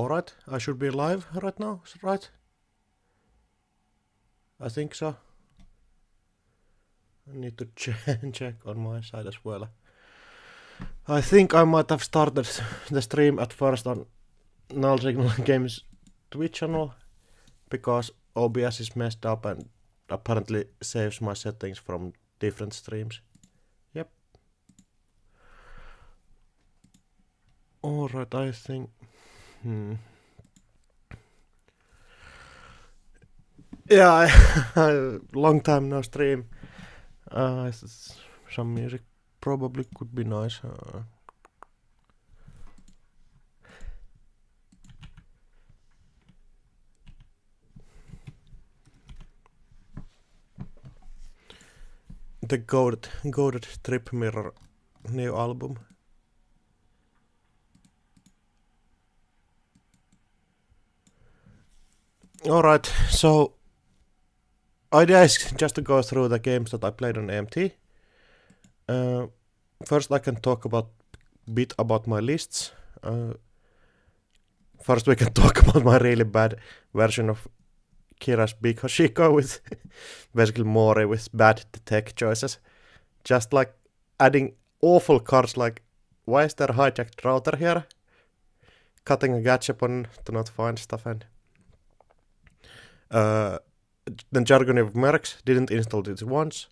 Alright, I should be live right now, right? I think so. I need to check on my side as well. I think I might have started the stream at first on Null Signal Games Twitch channel because OBS is messed up and apparently saves my settings from different streams. Yep. Alright, I think... Yeah, long time no stream. Some music probably could be nice. The Goated Trip Mirror new album. Alright, so idea is just to go through the games that I played on AMT. First I can talk a bit about my lists. First we can talk about my really bad version of Kira's Big Hoshiko with basically Mori with bad tech choices. Just like adding awful cards like, why is there a hijacked router here? Cutting a gachapon to not find stuff and... then Jargon of Mercs didn't install it once,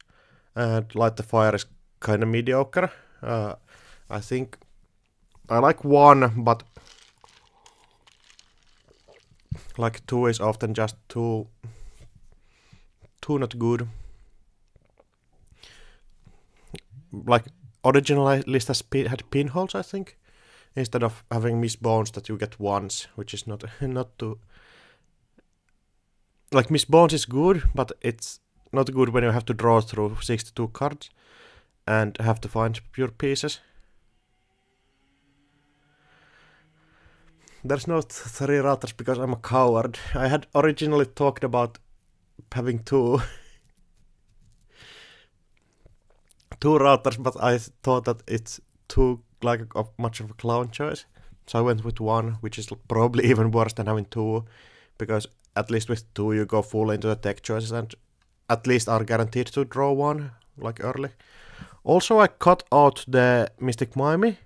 and Light the Fire is kinda mediocre. I think I like 1, but like 2 is often just too not good. Like original list had pinholes, I think, instead of having Miss Bones that you get once, which is not too... Like, Miss Bones is good, but it's not good when you have to draw through 62 cards and have to find pure pieces. There's no 3 routers because I'm a coward. I had originally talked about having 2 routers, but I thought that it's too much of a clown choice. So I went with 1, which is probably even worse than having 2, because at least with 2 you go full into the tech choices and at least are guaranteed to draw 1, like early. Also I cut out the Mystic Mime.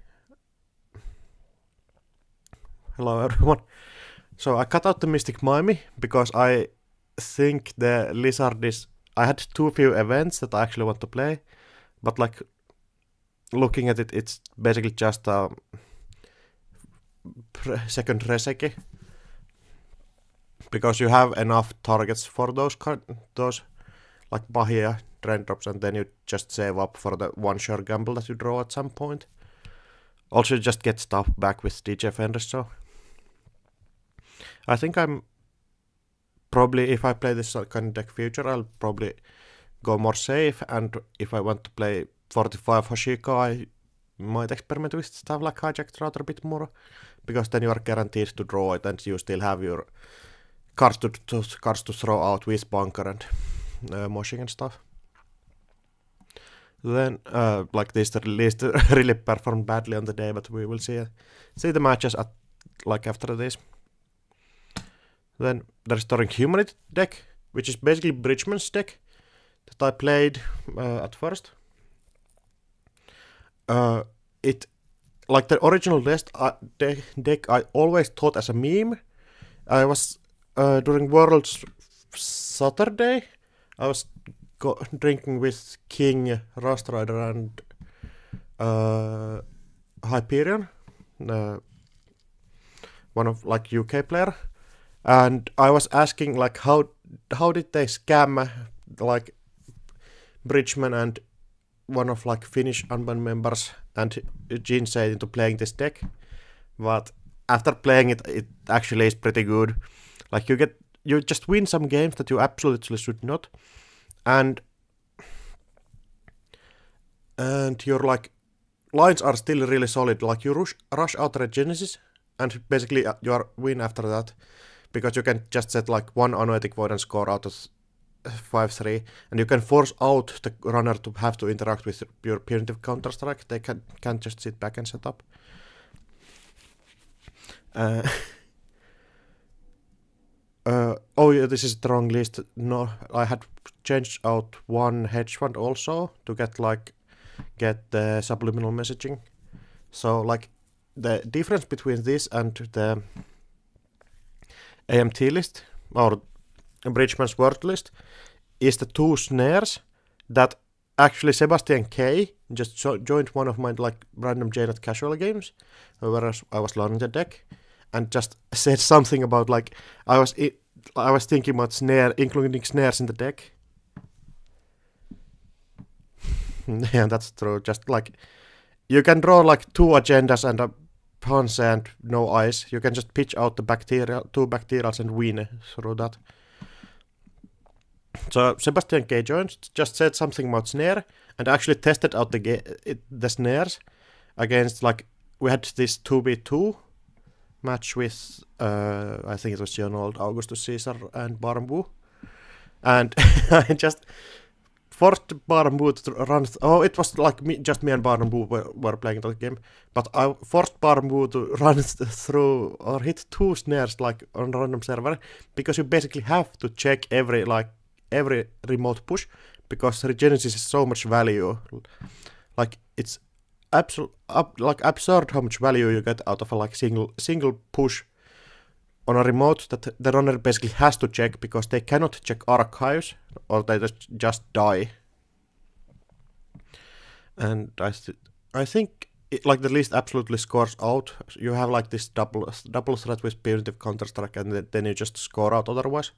Hello everyone. So I cut out the Mystic Mime because I think the Lizard is... I had too few events that I actually want to play, but like looking at it, it's basically just a second Reseki. Because you have enough targets for those like Bahia drain drops, and then you just save up for the one-shot gamble that you draw at some point. Also, you just get stuff back with DJ Fenris, so... I think I'm... Probably, if I play this kind of deck future, I'll probably go more safe, and if I want to play 45 Hoshiko, I might experiment with stuff like Hijacked Router a bit more, because then you are guaranteed to draw it, and you still have your... cards to throw out with bunker and moshing and stuff. Then, like this list really performed badly on the day, but we will see the matches at like after this. Then there's the Humanity deck, which is basically Bridgman's deck that I played at first. It like the original deck I always thought as a meme. I was during Worlds Saturday, I was drinking with King, Rust Rider, and Hyperion, one of like UK player, and I was asking like how did they scam like Bridgman and one of like Finnish unbanned members and Jinsei into playing this deck, but after playing it, it actually is pretty good. Like you just win some games that you absolutely should not, and your like lines are still really solid. Like you rush out Red Genesis, and basically you win after that, because you can just set like 1 Anoetic Void and score out of 5-3, and you can force out the runner to have to interact with your punitive Counter-Strike. They can't just sit back and set up. Oh yeah, this is the wrong list. No, I had changed out one hedge fund also to get the subliminal messaging. So like the difference between this and the AMT list or Bridgman's word list is the two snares that actually Sebastian K just joined one of my like random JNet casual games where I was learning the deck and just said something about like I was thinking about including snares in the deck. Yeah, that's true. Just like you can draw like two agendas and a Ponce and no ice. You can just pitch out the two bacterials and win through that. So Sebastian K joined, just said something about snare and actually tested out the snares against like we had this 2v2 match with I think it was John Old, Augustus Caesar and Barmbu. And I just forced Barmbu to run. It was like just me and Barmbu were playing that game. But I forced Barmbu to run through or hit two snares like on a random server because you basically have to check every remote push because Regenesis is so much value. Like it's absurd how much value you get out of a like single push on a remote that the runner basically has to check because they cannot check archives or they just die. And I think like the list absolutely scores out. You have like this double threat with punitive Counter-Strike and then you just score out otherwise.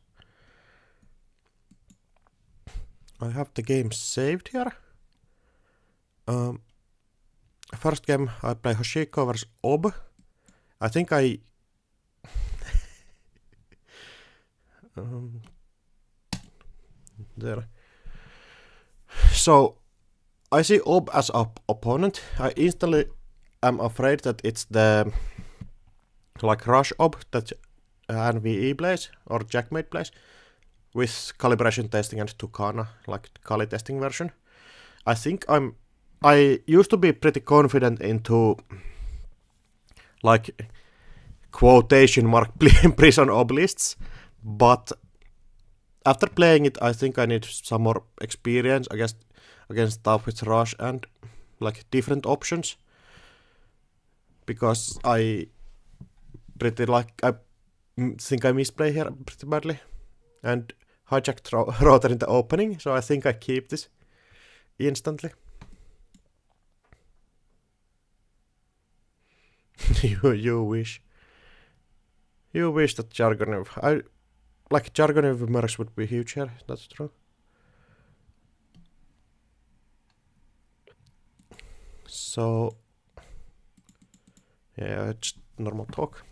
I have the game saved here. First game I play Hoshiko vs Ob. I think I there. So I see Ob as an opponent. I instantly am afraid that it's the like Rush Ob that NVE plays or Jackmate plays with calibration testing and Tucana, like Kali testing version. I used to be pretty confident into like quotation mark prison ob lists, but after playing it, I think I need some more experience against stuff with Rush and like different options because I think I misplay here pretty badly and hijacked router in the opening, so I think I keep this instantly. You wish. You wish that Jargonev. Jargonev mercs would be huge here, that's true. So yeah, it's normal talk.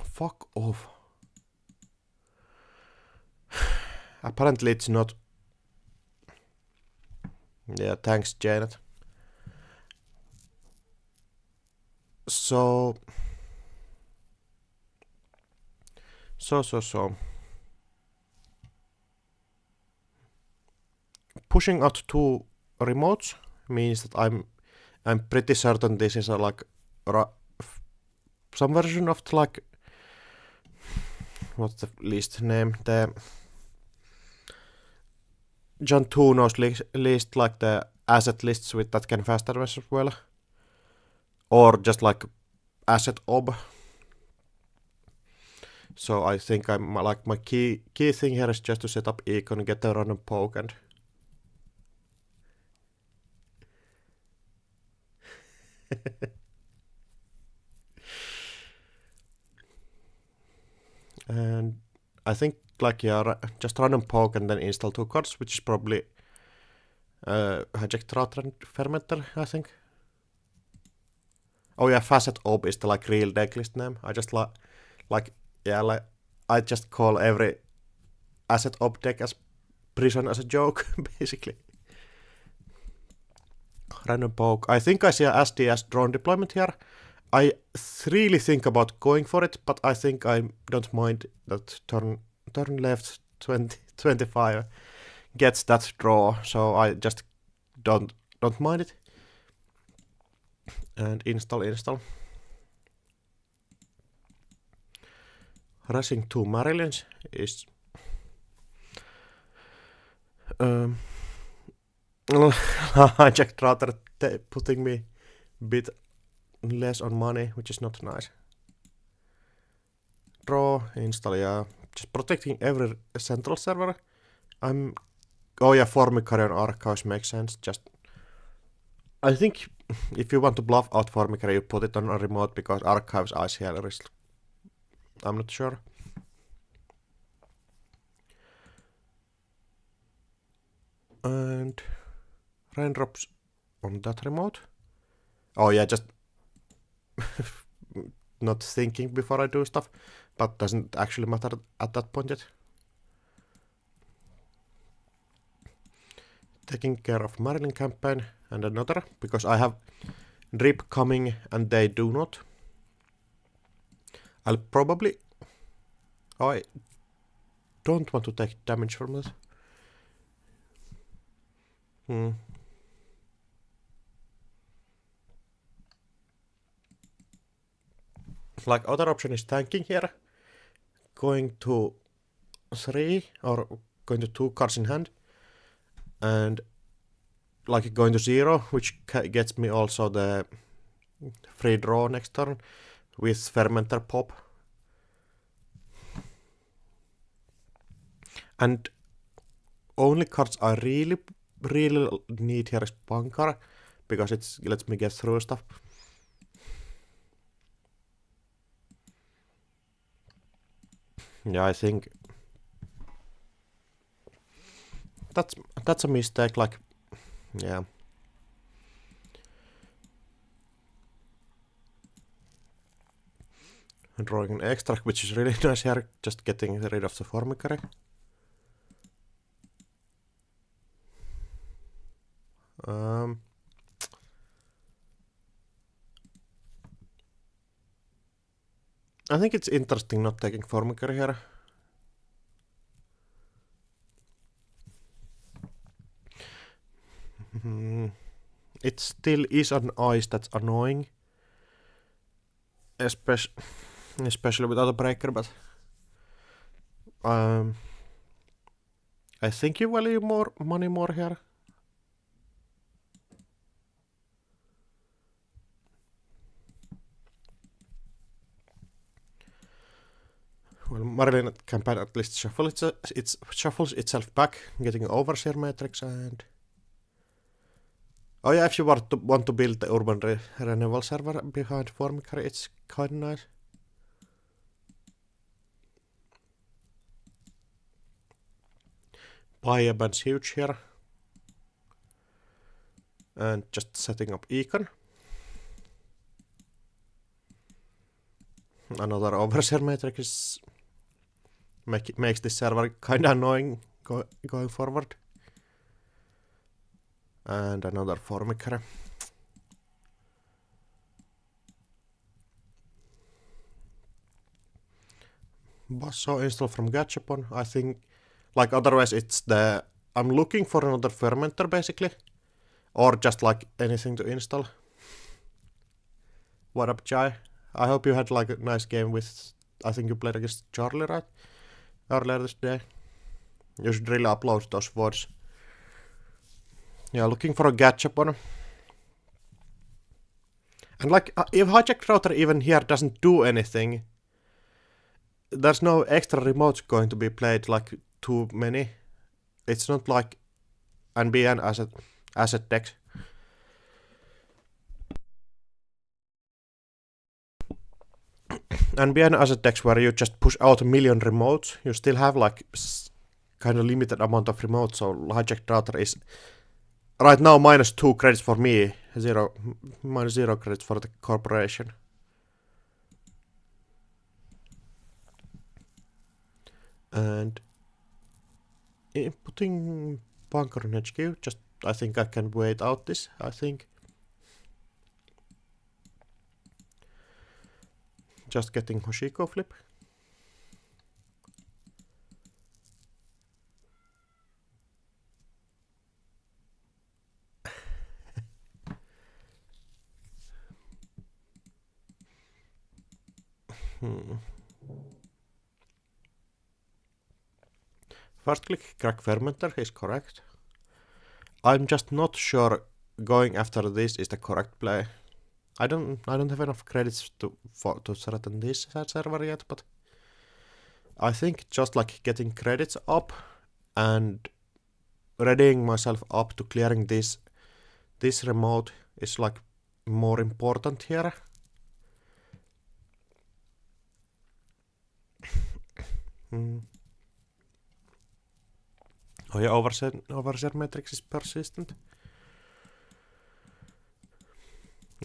Fuck off. Apparently it's not. Yeah, thanks Janet. So pushing out two remotes means that I'm pretty certain this is a like some version of the, like what's the list name, the John Tuno's list, like the asset lists with that can fast advance as well, or just like asset ob. So I think I'm like my key thing here is just to set up econ, get a random poke and and I think like yeah, just random poke and then install two cards, which is probably hijacked router and fermenter, I think. Oh yeah, facet ob is the like real decklist name. I just I just call every asset ob deck as prison as a joke, basically. Random poke. I think I see a SDS drone deployment here. I really think about going for it, but I think I don't mind that turn left 25 gets that draw, so I just don't mind it. And install. rushing 2 Marilyns is hijacked router putting me a bit less on money, which is not nice. Draw, install, yeah. Just protecting every central server. Oh yeah, Formicary on Archives makes sense. I think if you want to bluff out Formicary, you put it on a remote because Archives ICL is... I'm not sure. And raindrops on that remote. Oh yeah, just not thinking before I do stuff, but doesn't actually matter at that point yet. Taking care of Marilyn campaign and another, because I have drip coming and they do not. I'll probably... I don't want to take damage from this. Like other option is tanking here, going to 3 or going to 2 cards in hand, and like going to 0, which gets me also the free draw next turn with Fermenter Pop. And only cards I really need here is Bunker, because it lets me get through stuff. Yeah, I think that's a mistake, like, yeah. Drawing an extract, which is really nice here, just getting rid of the Formicary. I think it's interesting not taking Formicary here. It still is an ice that's annoying. Especially without a breaker, but I think you value more money more here. Well, Marilyn campaign at least shuffles itself back, getting an overseer matrix, and oh yeah, if you want to build the urban renewal server behind Formicary, it's kinda nice. Bioban's huge here. And just setting up Econ. Another overseer matrix is makes this server kinda annoying going forward. And another Formicary. Basso install from Gachapon. I think, like, otherwise it's the... I'm looking for another fermenter basically, or just like anything to install. What up, Jai? I hope you had like a nice game with... I think you played against Charlie, right? Earlier this day. You should really upload those VODs. Yeah, looking for a Gachapon. And like, if hijack router even here doesn't do anything, there's no extra remotes going to be played, like too many. It's not like NBN asset decks. NBN asset decks where you just push out a million remotes, you still have like kind of limited amount of remotes, so hijack router is right now -2 credits for me, -0 credits for the corporation. And putting bunker in HQ, just I think I can wait out this, I think. Just getting Hoshiko flip. First click crack fermenter is correct. I'm just not sure going after this is the correct play. I don't have enough credits to threaten this server yet, but I think just like getting credits up and readying myself up to clearing this remote is like more important here. Oh yeah, overshare matrix is persistent.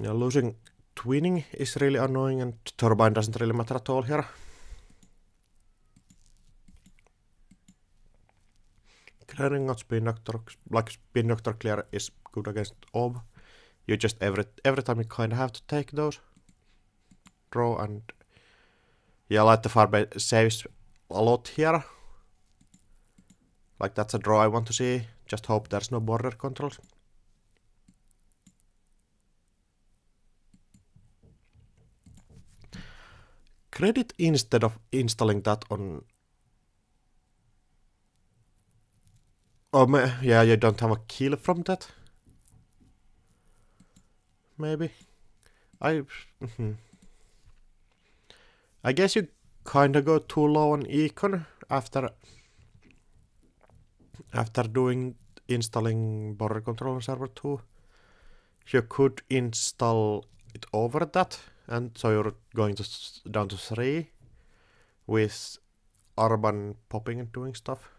Yeah, losing twinning is really annoying, and turbine doesn't really matter at all here. Clearing out spin doctor, like spin doctor clear is good against ob. You just every time you kinda have to take those. Draw and yeah, light the fire saves a lot here. Like that's a draw I want to see. Just hope there's no border controls. Credit instead of installing that on. Oh, yeah, you don't have a kill from that. Maybe. I guess you kinda go too low on econ after installing border control on server 2. You could install it over that, and so you're going to down to 3 with Urban popping and doing stuff.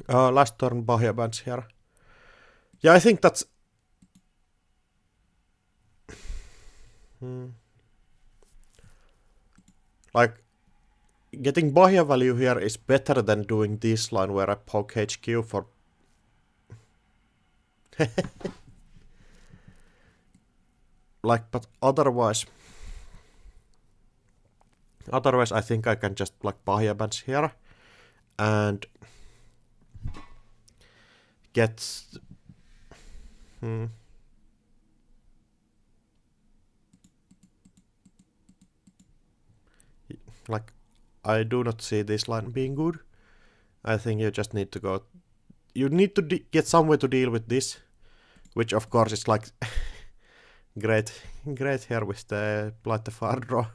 Last turn Bahia bans here. Yeah, I think that's like getting Bahia value here is better than doing this line where I poke HQ for like, but otherwise I think I can just like Bahia bans here and get like I do not see this line being good. I think you just need to go. You need to get somewhere to deal with this, which of course is like great here with the light the fire draw.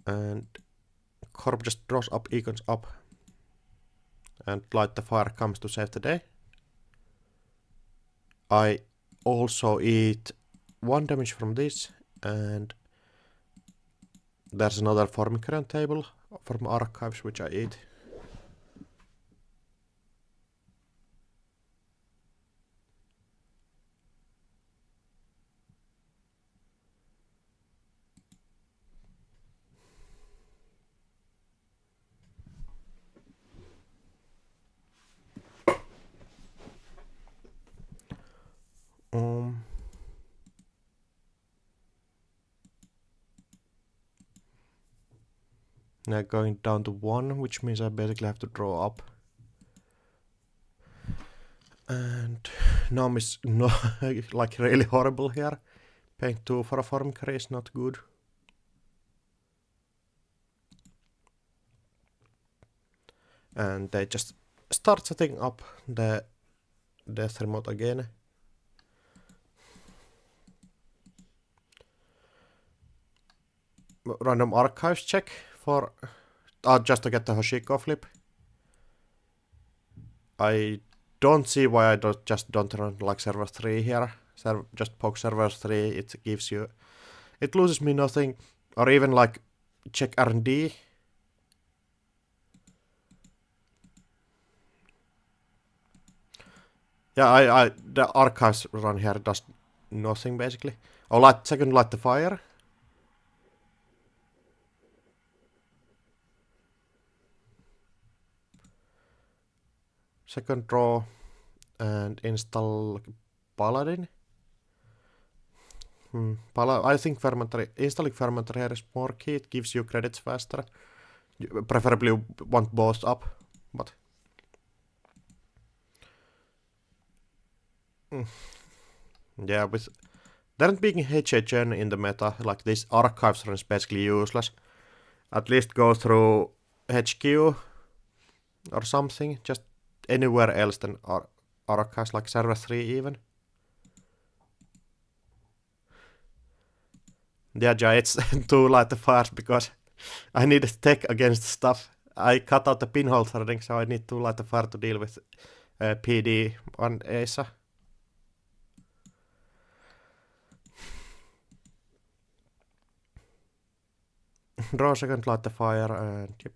And Corp just draws up econs up. And light the fire comes to save the day. I also eat 1 damage from this, and there's another forming current table from archives which I eat. Now going down to 1, which means I basically have to draw up. And Nom is no like really horrible here. Paying 2 for a farm carry is not good. And they just start setting up the death remote again. Random archives check for just to get the Hoshiko flip. I don't see why I don't run like server 3 here. Just poke server 3, it loses me nothing. Or even like check R&D. Yeah, the archives run here does nothing basically. Oh, light the fire. Second draw and install Paladin. I think installing fermenter here is more key. It gives you credits faster. You preferably want both up, but yeah, with There being HHN in the meta, like this archives run is basically useless. At least go through HQ or something, just anywhere else than archives, like server 3 even. Yeah, it's too light fast because I need tech against stuff. I cut out the pinhole threading, so I need to light the fire to deal with PD on ASA. Draw second, light the fire, and yep.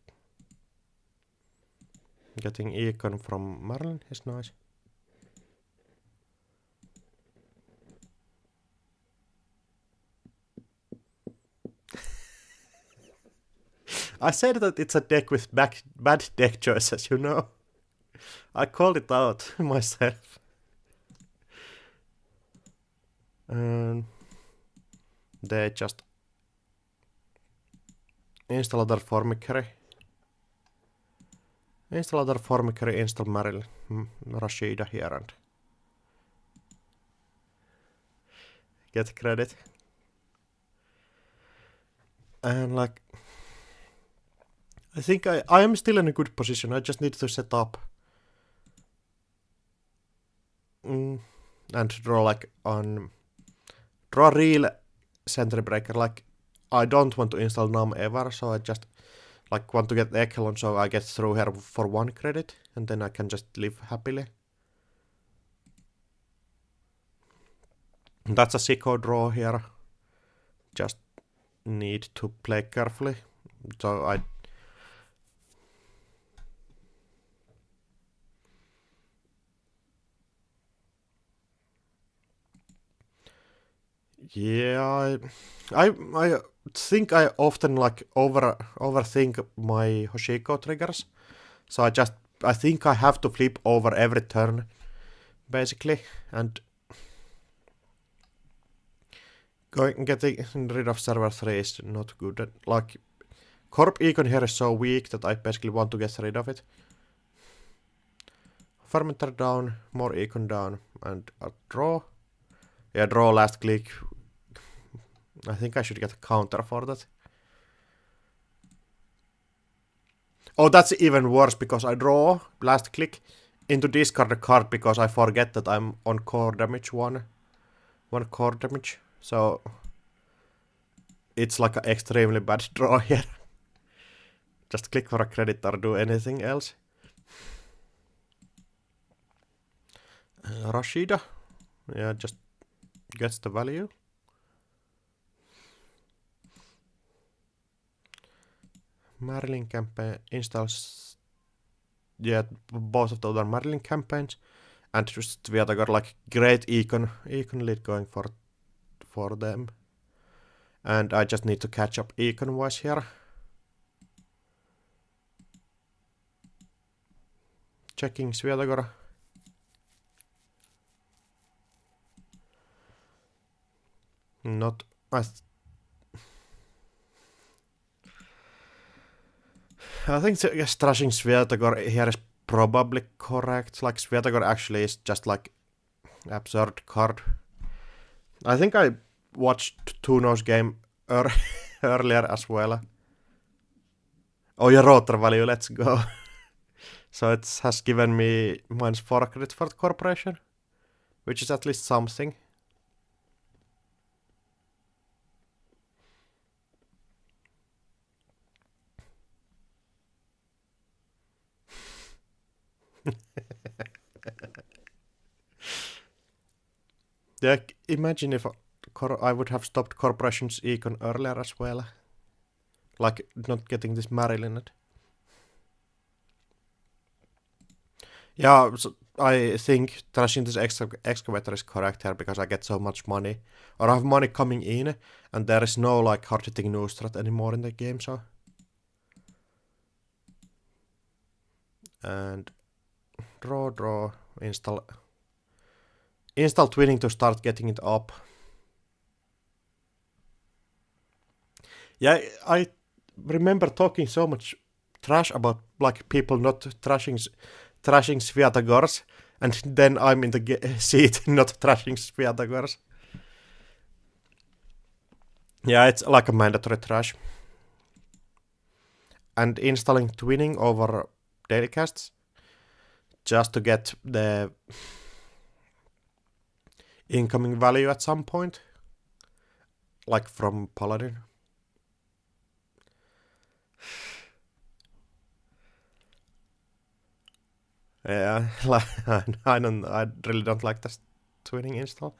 Getting econ from Marlin is nice. I said that it's a deck with bad deck choices, you know. I called it out myself. And they just install other Formicary. Install other Formicary, install Marilyn Rashida here and get credit. And like, I think I am still in a good position. I just need to set up and draw like draw real sentry breaker. Like, I don't want to install num ever, so I just like want to get Echelon, so I get through here for 1 credit, and then I can just live happily. That's a sicko draw here. Just need to play carefully. So yeah, I think I often like overthink my Hoshiko triggers. So I think I have to flip over every turn, basically, and getting rid of server 3 is not good. Like, Corp Econ here is so weak that I basically want to get rid of it. Fermenter down, more Econ down, and a draw. Yeah, draw last click. I think I should get a counter for that. Oh, that's even worse, because I draw last click into discard a card because I forget that I'm on core damage one core damage. So it's like an extremely bad draw here. Just click for a credit or do anything else. Rashida. Yeah, just gets the value. Marilyn campaign installs. Yeah, both of those are Marilyn campaigns. And just we got like great econ lead going for them. And I just need to catch up econ wise here. Checking Sviatagora. Not. I think trashing Sviatagor here is probably correct. Like, Sviatagor actually is just like absurd card. I think I watched Tuno's game earlier as well. Oh, yeah, rotor value, let's go. So it has given me -4 credit for the corporation, which is at least something. Yeah, imagine if I would have stopped Corporation's econ earlier as well. Like, not getting this Marilyn. Yeah, so I think trashing this excavator is correct here because I get so much money. Or I have money coming in, and there is no like hard-hitting new strat anymore in the game, so. And draw, install twinning to start getting it up. Yeah, I remember talking so much trash about like people not trashing Sviatagors, and then I'm in the seat not trashing Sviatagors. Yeah, it's like a mandatory trash. And installing twinning over dailycasts just to get the incoming value at some point, like from Paladin. Yeah, I really don't like this twinning install.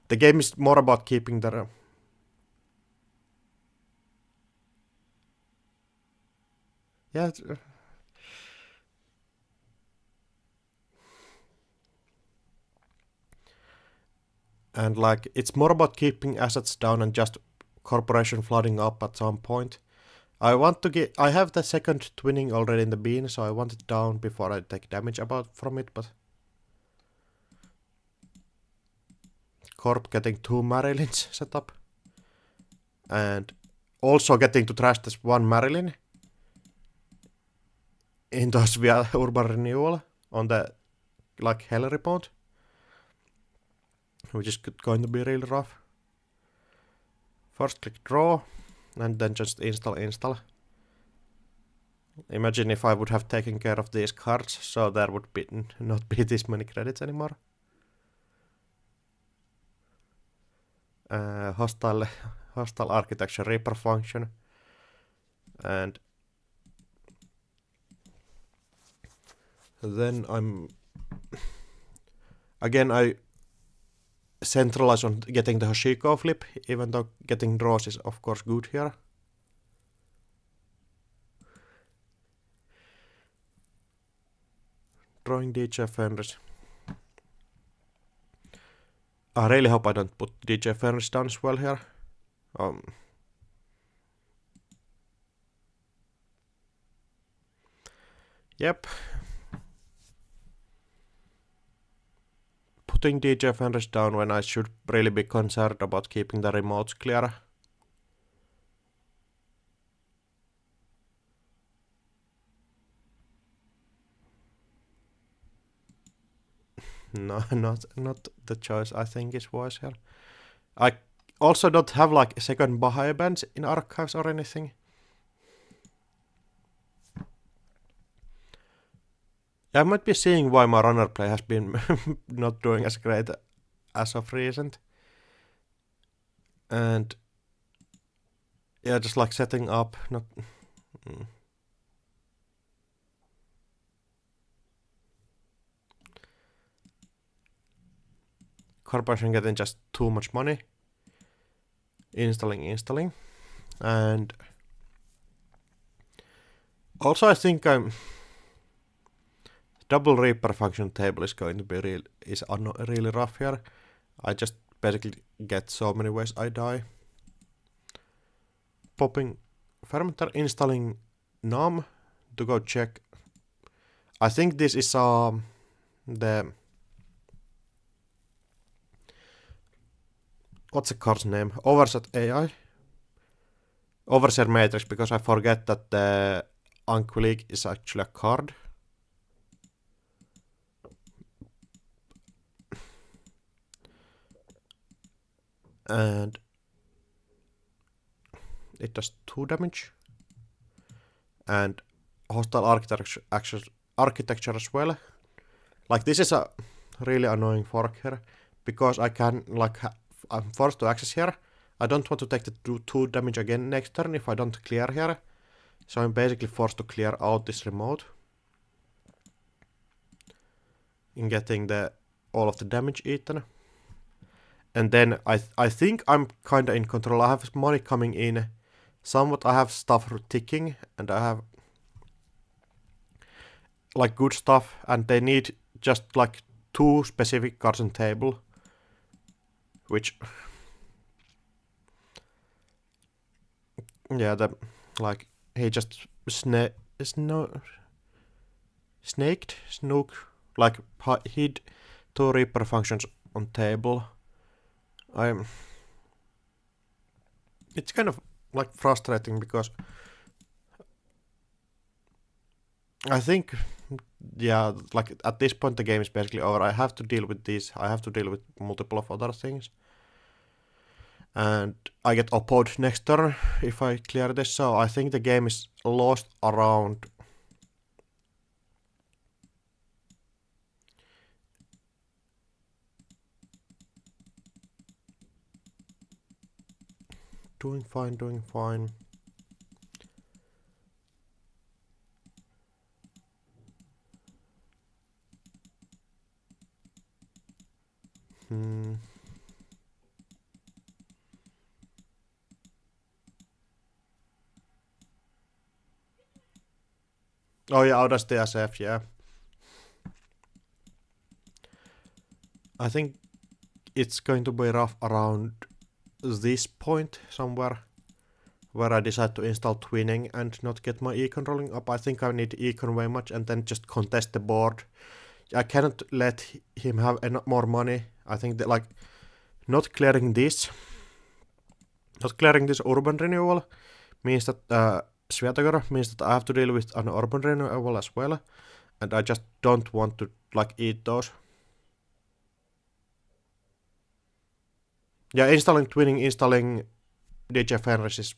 The game is more about keeping the yeah. And like it's more about keeping assets down and just corporation flooding up at some point. I have the second twinning already in the bean, so I want it down before I take damage from it, but Corp getting 2 Marylins set up. And also getting to trash this 1 Marylin into via Urban Renewal on the like Hell Report, which is going to be really rough. First click draw, and then just install. Imagine if I would have taken care of these cards, so there would be not be this many credits anymore. Hostile architecture Reaper function, and then I centralize on getting the Hoshiko flip, even though getting draws is of course good here. Drawing DJ Fenris. I really hope I don't put DJ Fenris down as well here. Yep. Putting DJ Fenris down when I should really be concerned about keeping the remotes clear. No, not the choice I think is wise here. I also don't have like a second Bahai bands in archives or anything. I might be seeing why my runner play has been not doing as great as of recent. And yeah, just like setting up, not... Corporation getting just too much money. Installing. And also I think double Reaper function table is going to be really rough here. I just basically get so many ways I die. Popping fermenter, installing num to go check. I think this is the what's the card's name? Overset AI. Overset Matrix, because I forget that the Anquileak is actually a card. And it does 2 damage. And hostile architecture as well. Like this is a really annoying fork here, because I can I'm forced to access here. I don't want to take the 2 damage again next turn if I don't clear here. So I'm basically forced to clear out this remote in getting all of the damage eaten. And then I think I'm kinda in control. I have money coming in. Somewhat I have stuff ticking, and I have like good stuff, and they need just like 2 specific cards on table, which yeah, he just snook, like hid 2 Reaper functions on table. It's kind of like frustrating, because I think, yeah, like at this point the game is basically over. I have to deal with these. I have to deal with multiple of other things. And I get opposed next turn if I clear this, so I think the game is lost around... Doing fine, doing fine. Oh yeah, out as the SF, yeah. I think it's going to be rough around this point somewhere, where I decide to install twinning and not get my econ rolling up. I think I need econ way much and then just contest the board. I cannot let him have more money. I think that, like, not clearing this urban renewal means that Sviatogor means that I have to deal with an urban renewal as well, and I just don't want to, like, eat those. Yeah, installing twinning, installing DJ Fenris is...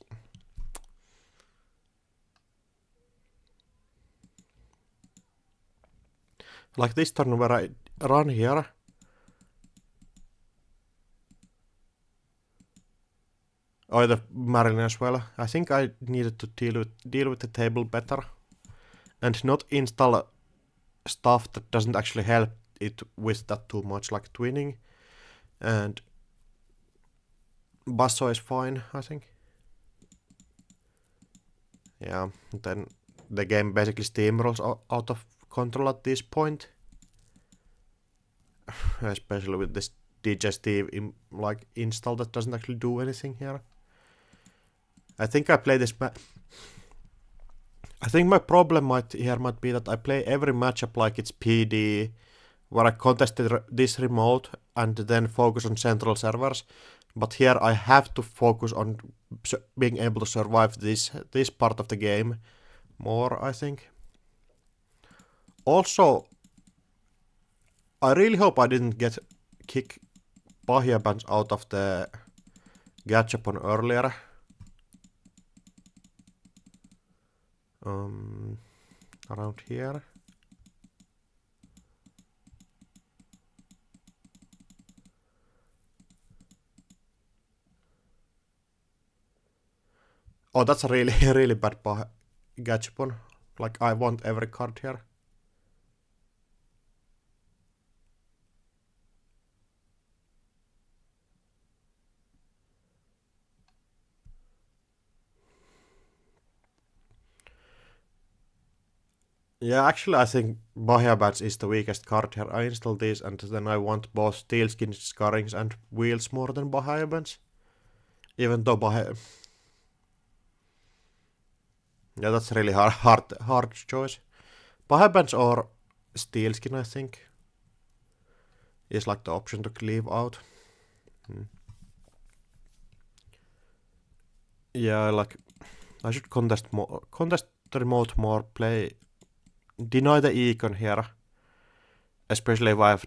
Like this turn where I run here. Oh, the Marilyn as well. I think I needed to deal with the table better. And not install stuff that doesn't actually help it with that too much, like twinning. And Basso is fine, I think. Yeah, then the game basically steamrolls out of control at this point. Especially with this DJ Steve like install that doesn't actually do anything here. I think I play this I think my problem might be that I play every matchup like it's PD, where I contested this remote and then focus on central servers. But here I have to focus on being able to survive this part of the game more, I think. Also, I really hope I didn't kick Pahiabans out of the Gachapon earlier. Around here. Oh, that's a really, really bad Gachapon. Like, I want every card here. Yeah, actually I think Bahia Bats is the weakest card here. I install these and then I want both Steelskin Scarrings and Wheels more than Bahia Bats. Even though Bahia... Yeah, that's really hard choice. Bahia Bats or Steelskin, I think, is like the option to leave out. Yeah, like, I should contest the remote more, deny the econ here. Especially if I have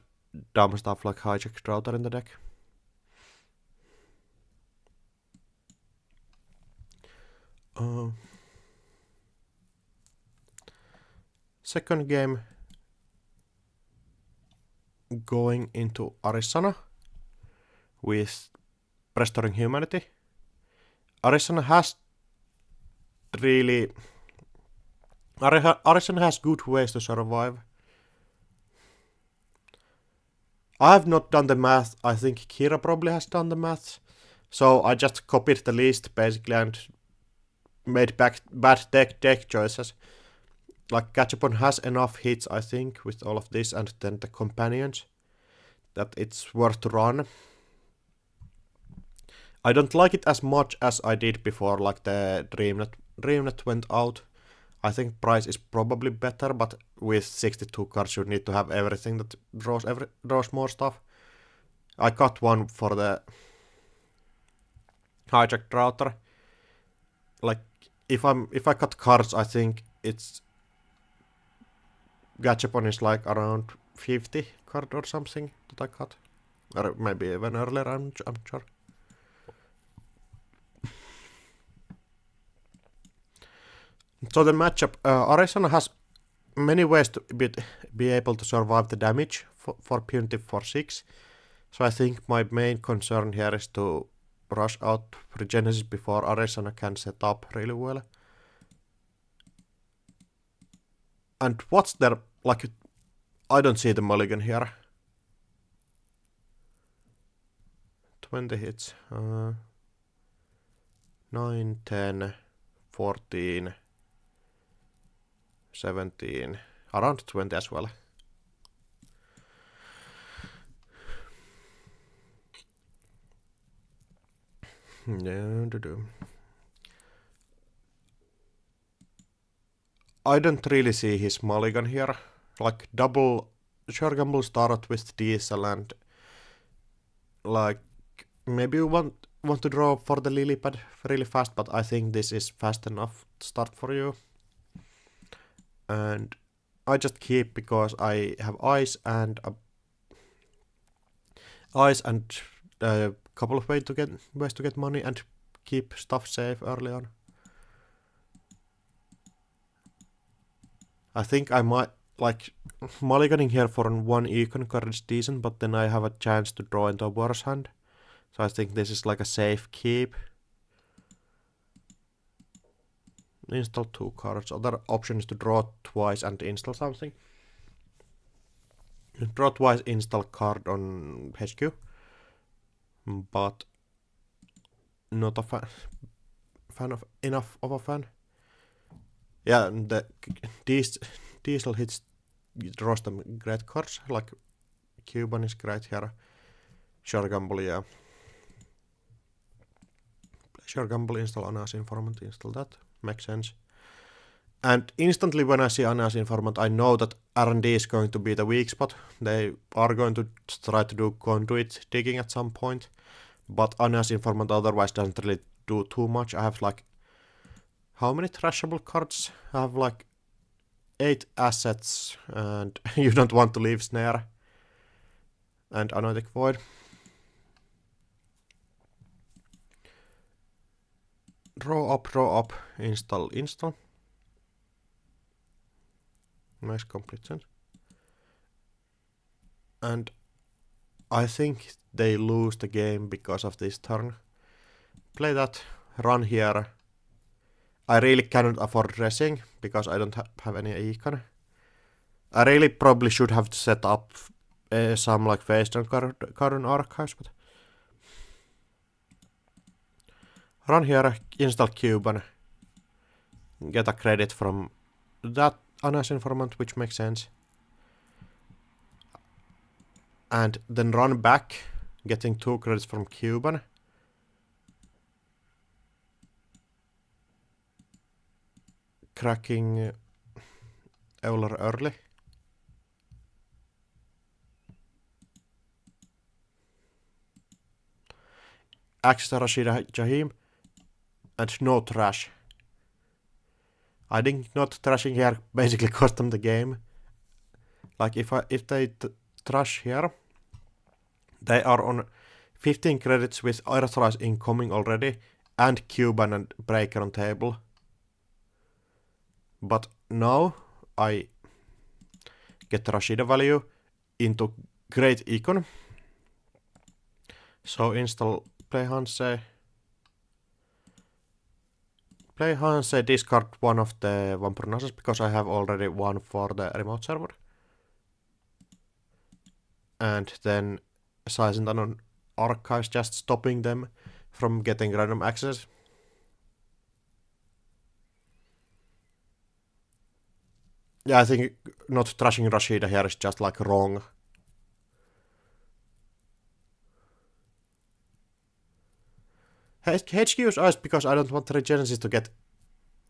dumb stuff like hijack router in the deck. Second game, going into Arizona with Restoring Humanity. Arizona has good ways to survive. I have not done the math. I think Kira probably has done the math. So I just copied the list basically and made bad deck choices. Like, Gachapon has enough hits, I think, with all of this and then the companions, that it's worth to run. I don't like it as much as I did before, like the Dreamnet went out. I think price is probably better, but with 62 cards you need to have everything that draws more stuff. I got one for the hijacked router. Like, if I cut cards, I think it's Gachapon is like around 50 card or something that I cut. Or maybe even earlier, I'm sure. So the matchup, Arizona has many ways to be able to survive the damage for Punitive for 6. So I think my main concern here is to rush out Regenesis before Arizona can set up really well. And what's their, like, I don't see the mulligan here. 20 hits. 9, 10, 14, 17, around 20 as well. I don't really see his mulligan here. Like double sure gamble started with diesel and like maybe you want to draw for the lily pad really fast, but I think this is fast enough start for you. And I just keep because I have eyes and a couple of ways to get money and keep stuff safe early on. I think I might like mulliganing here for one econ card is decent, but then I have a chance to draw into a worse hand. So I think this is like a safe keep. Install 2 cards. Other option is to draw twice and install something. Draw twice, install card on HQ. But not a fan of enough of a fan. Yeah, the diesel hits draws them great cards, like Cuban is great here. Sure gamble, yeah. Sure gamble, install Ana's informant, install that. Makes sense. And instantly when I see Ana's informant, I know that R&D is going to be the weak spot. They are going to try to do conduit digging at some point. But Ana's informant otherwise doesn't really do too much. I have like, how many trashable cards? I have like 8 assets, and you don't want to leave snare. And Anotic Void. Draw up, install. Nice complete sense. And I think they lose the game because of this turn. Play that, run here. I really cannot afford dressing because I don't have any econ. I really probably should have set up some like face down card on archives, but run here, install Cuban, get a credit from that Ana's informant, which makes sense. And then run back, getting 2 credits from Cuban. Cracking Euler early. Access Rashida Jahim. And no trash. I think not trashing here basically cost them the game. Like if they trash here, they are on 15 credits with Aerothrice incoming already, and Cuban and Breaker on table. But now I get Rashida value into great econ. So install play Hanse, discard one of the Vampire Nasus because I have already one for the remote server. And then sizing down on archives, just stopping them from getting random access. Yeah, I think not trashing Rashida here is just like wrong. HQ is ice because I don't want the Regenesis to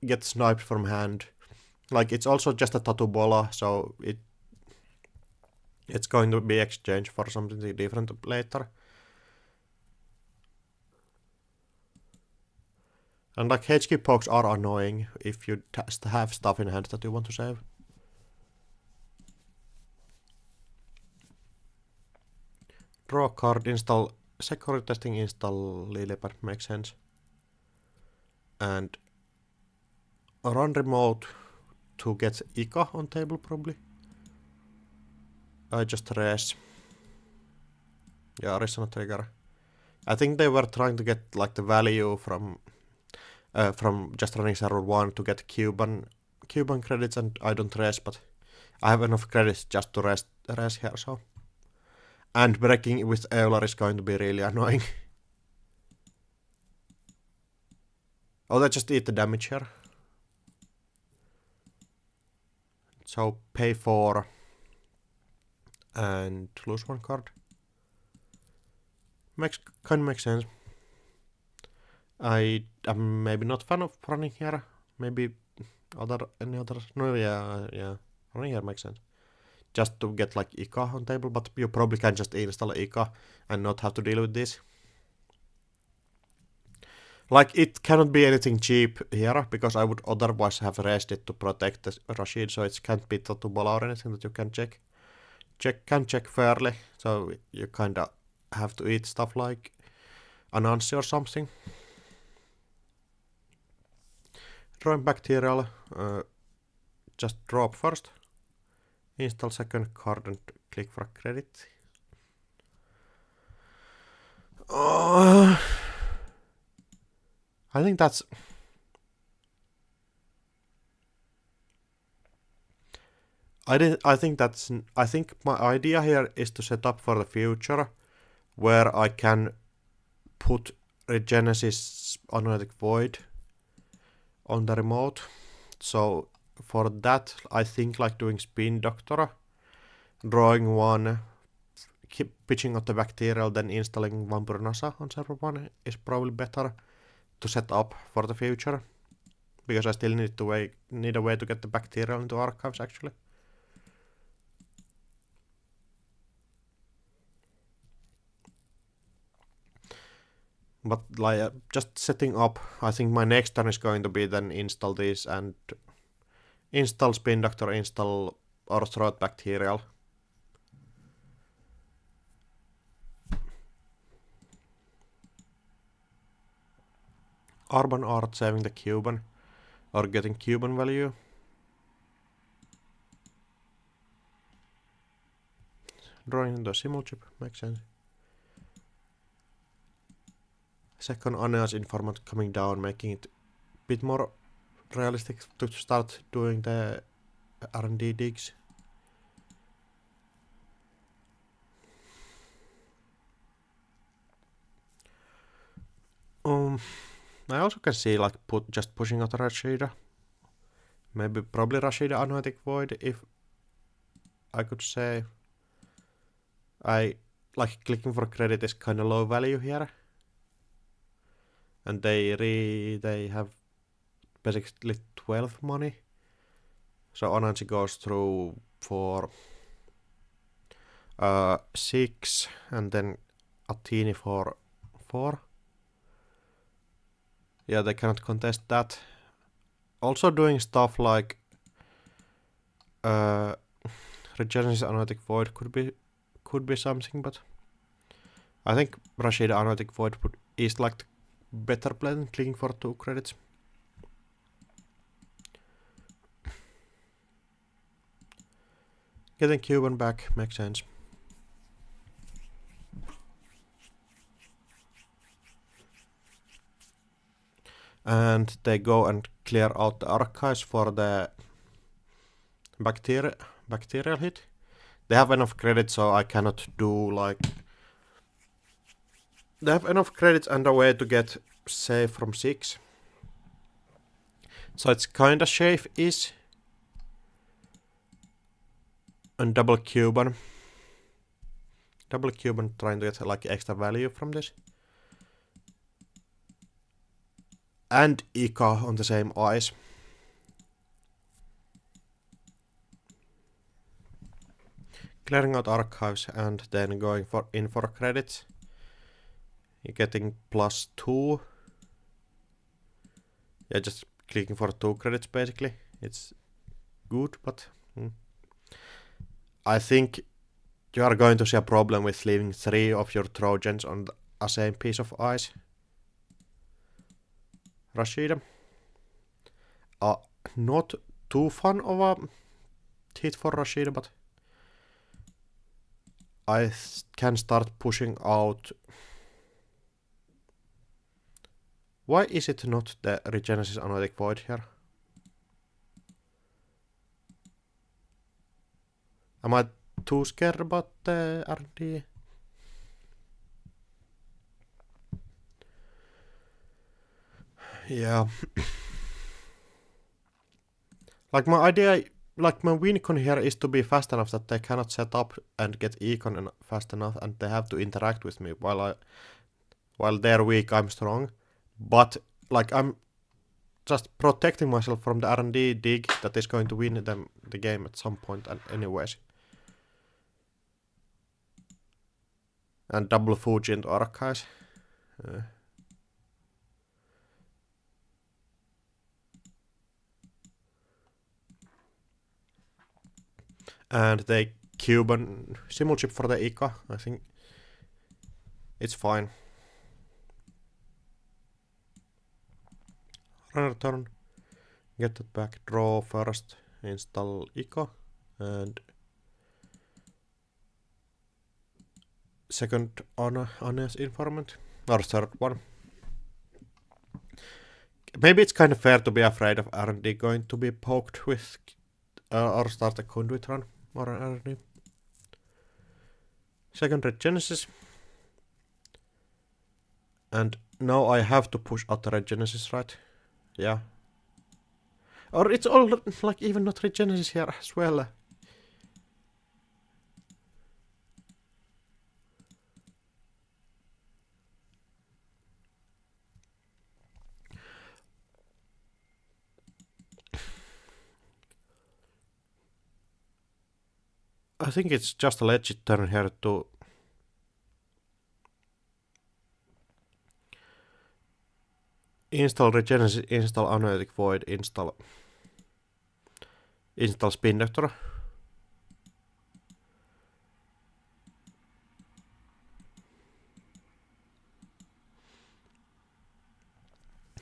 get sniped from hand. Like it's also just a tattoo bola, so it's going to be exchanged for something different later. And like HQ pokes are annoying if you have stuff in hand that you want to save. Draw card, install security testing, install Lilipad, makes sense. And run remote to get ICA on table probably. I just res. Yeah, original trigger. I think they were trying to get like the value from just running server 1 to get Cuban credits, and I don't res, but I have enough credits just to res here, so. And breaking with Euler is going to be really annoying. Oh, they just eat the damage here. So pay 4 and lose 1 card. Kind of makes sense. I am maybe not fan of running here. Maybe any other. No, yeah. Running here makes sense. Just to get like ICA on table, but you probably can just install ICA and not have to deal with this. Like, it cannot be anything cheap here, because I would otherwise have rested it to protect the Rashid, so it can't be totable or anything that you can check. Can check fairly, so you kinda have to eat stuff like Anansi or something. Drawing bacterial, just drop first. Install second card and click for a credit. I think that's... I think my idea here is to set up for the future where I can put Regenesis Analytic Void on the remote. So for that, I think like doing Spin Doctor, drawing 1, keep pitching out the bacterial, then installing Vampire NASA on server 1 is probably better to set up for the future, because I still need a way to get the bacterial into archives actually. But like just setting up, I think my next turn is going to be then install this and install Spin Doctor, install or throw out bacterial. Urban Art saving the Cuban or getting Cuban value. Drawing the simulchip makes sense. Second Aneas informant coming down, making it a bit more realistic to start doing the R&D digs. I also can see like just pushing out Rashida. Probably Rashida Analytic Void, if I could say. I like clicking for credit is kind of low value here. And they have basically 12 money. So Anansi goes through for 6 and then Athene for 4. Yeah, they cannot contest that. Also doing stuff like Regenesis Analytic Void could be something, but I think Rashida Analytic Void is like the better play than clicking for 2 credits. Getting Cuban back makes sense. And they go and clear out the archives for the bacterial hit. They have enough credits, so I cannot do like... They have enough credits and a way to get save from 6. So it's kinda safe-ish. And double Cuban trying to get like extra value from this. And Ika on the same eyes. Clearing out archives and then going in for credits. You're getting +2. Yeah, just clicking for 2 credits basically. It's good, but I think you are going to see a problem with leaving 3 of your Trojans on the same piece of ice. Rashida. not too fun of a hit for Rashid, but I can start pushing out. Why is it not the Regenesis Analytic Void here? Am I too scared about the R&D? Yeah. Like my idea, like my win con here is to be fast enough that they cannot set up and get econ fast enough, and they have to interact with me while they're weak, I'm strong. But like I'm just protecting myself from the R&D dig that is going to win them the game at some point, and anyways. And double Fuji into Archives. And they Cuban simul chip for the Ica. I think it's fine. Runner turn. Get that back. Draw first. Install Ica. And second honest informant. Or third one. Maybe it's kind of fair to be afraid of R&D going to be poked with or start a conduit run or an R&D. Second Red Genesis. And now I have to push out the Red Genesis, right? Yeah. Or it's all like even not Red Genesis here as well. I think it's just a legit turn here to install Regenesis, install Analytic Void, install Spin Doctor.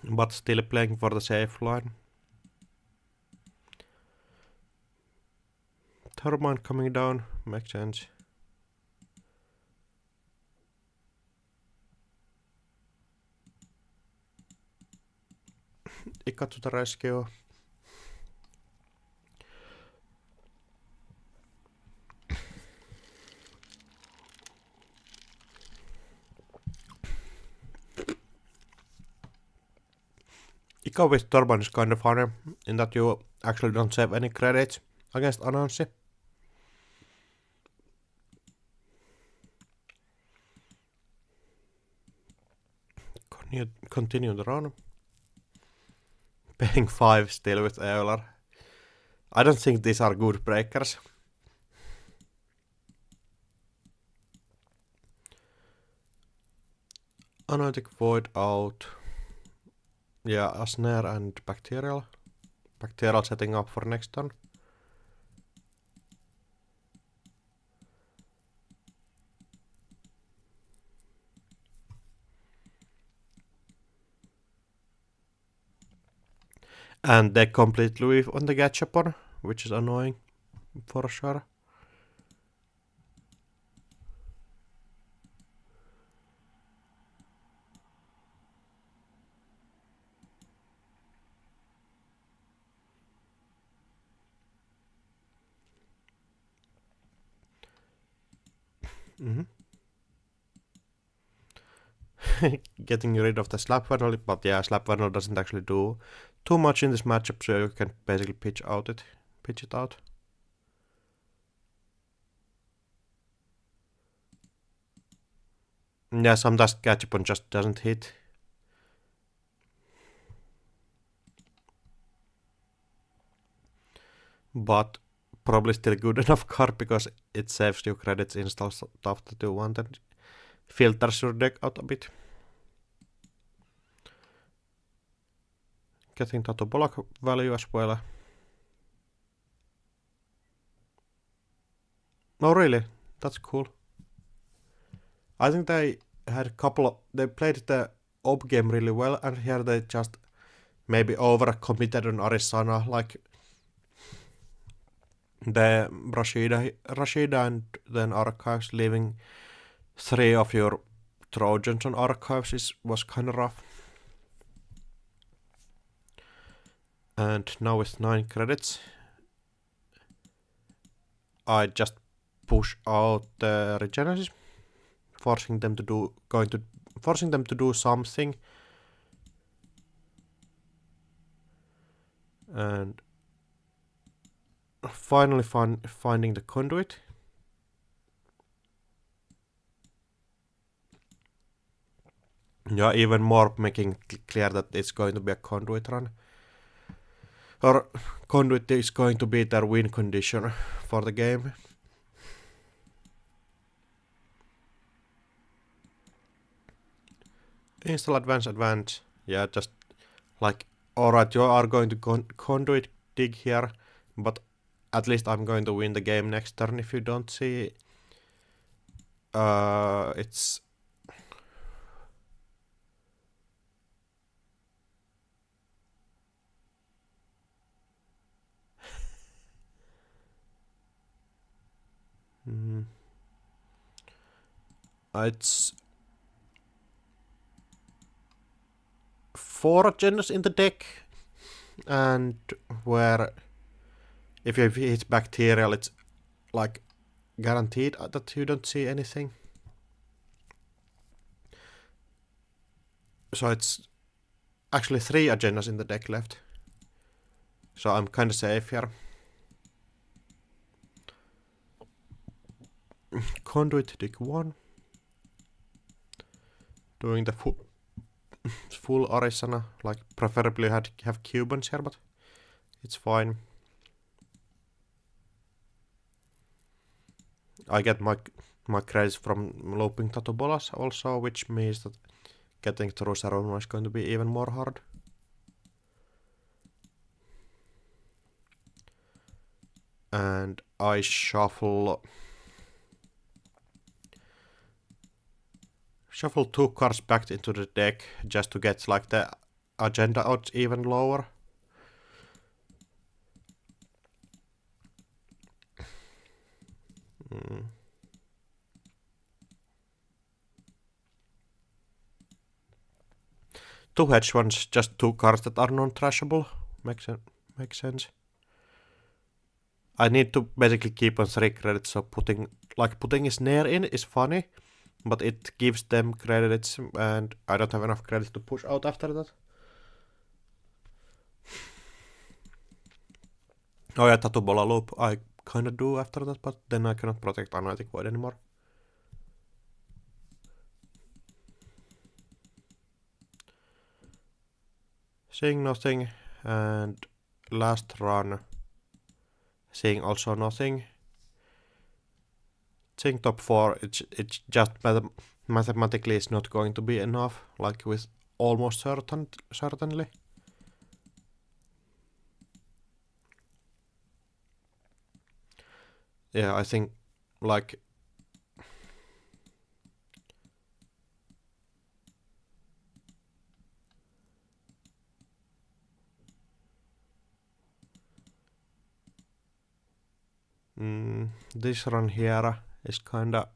But still playing for the safe line. Turbine coming down, makes sense. Ica to the rescue. Ica with Turbine is kind of funny in that you actually don't save any credits against Anansi. Continue the run. Paying 5 still with Euler. I don't think these are good breakers. Analytic Void out. Yeah, a snare and bacterial. Bacterial setting up for next turn. And they completely leave on the Gachapon, which is annoying for sure. Getting rid of the slap funnel, but yeah, slap funnel doesn't actually do too much in this matchup, so you can basically pitch it out. Yeah, sometimes Gachapon just doesn't hit. But probably still good enough card because it saves you credits, install stuff that you want, and filters your deck out a bit. Getting Tato block value as well. Oh really? That's cool. I think they had a couple of, they played the op game really well, and here they just maybe over-committed on Arizona, like the Rashida and then archives, leaving 3 of your Trojans on archives was kind of rough. And now with 9 credits, I just push out the Regenesis, forcing them to do something. And finally finding the conduit. Yeah, even more making clear that it's going to be a conduit run. Or conduit is going to be their win condition for the game. Install advance. Yeah, just like, alright, you are going to conduit dig here, but at least I'm going to win the game next turn if you don't see. It's it's 4 agendas in the deck, and where if you hit bacterial, it's like guaranteed that you don't see anything. So it's actually 3 agendas in the deck left. So I'm kinda safe here. Conduit dig 1. Doing the full Arizona, like preferably have Cubans here, but it's fine. I get my credits from looping Tatubolas also, which means that getting through Saruman is going to be even more hard. And I shuffle 2 cards back into the deck just to get like the agenda odds even lower. Two hedge ones, just 2 cards that are non-trashable. Makes sense. I need to basically keep on 3 credits, so putting a snare in is funny, but it gives them credits, and I don't have enough credits to push out after that. Oh yeah, Tatubola loop I kinda do after that, but then I cannot protect Analytic Void anymore. Seeing nothing, and last run seeing also nothing. Seeing top 4, it's just mathematically is not going to be enough, like with almost certainly. Yeah, I think like this run here is kinda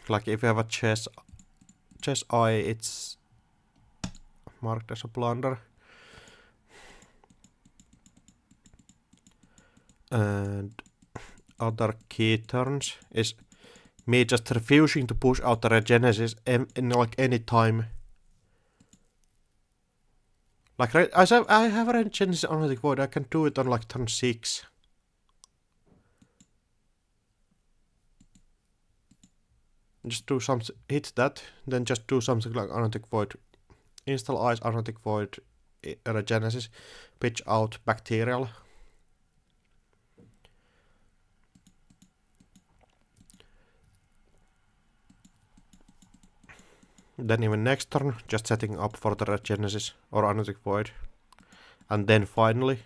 like if you have a chess eye, it's marked as a blunder. And other key turns is me just refusing to push out the Regenesis in like any time. Like I have a Regenesis on the Void, I can do it on like turn 6. Just do something, hit that, then just do something like Analytic Void. Install Ice, Analytic Void, Regenesis, pitch out Bacterial. Then even next turn, just setting up for the Regenesis or Analytic Void. And then finally,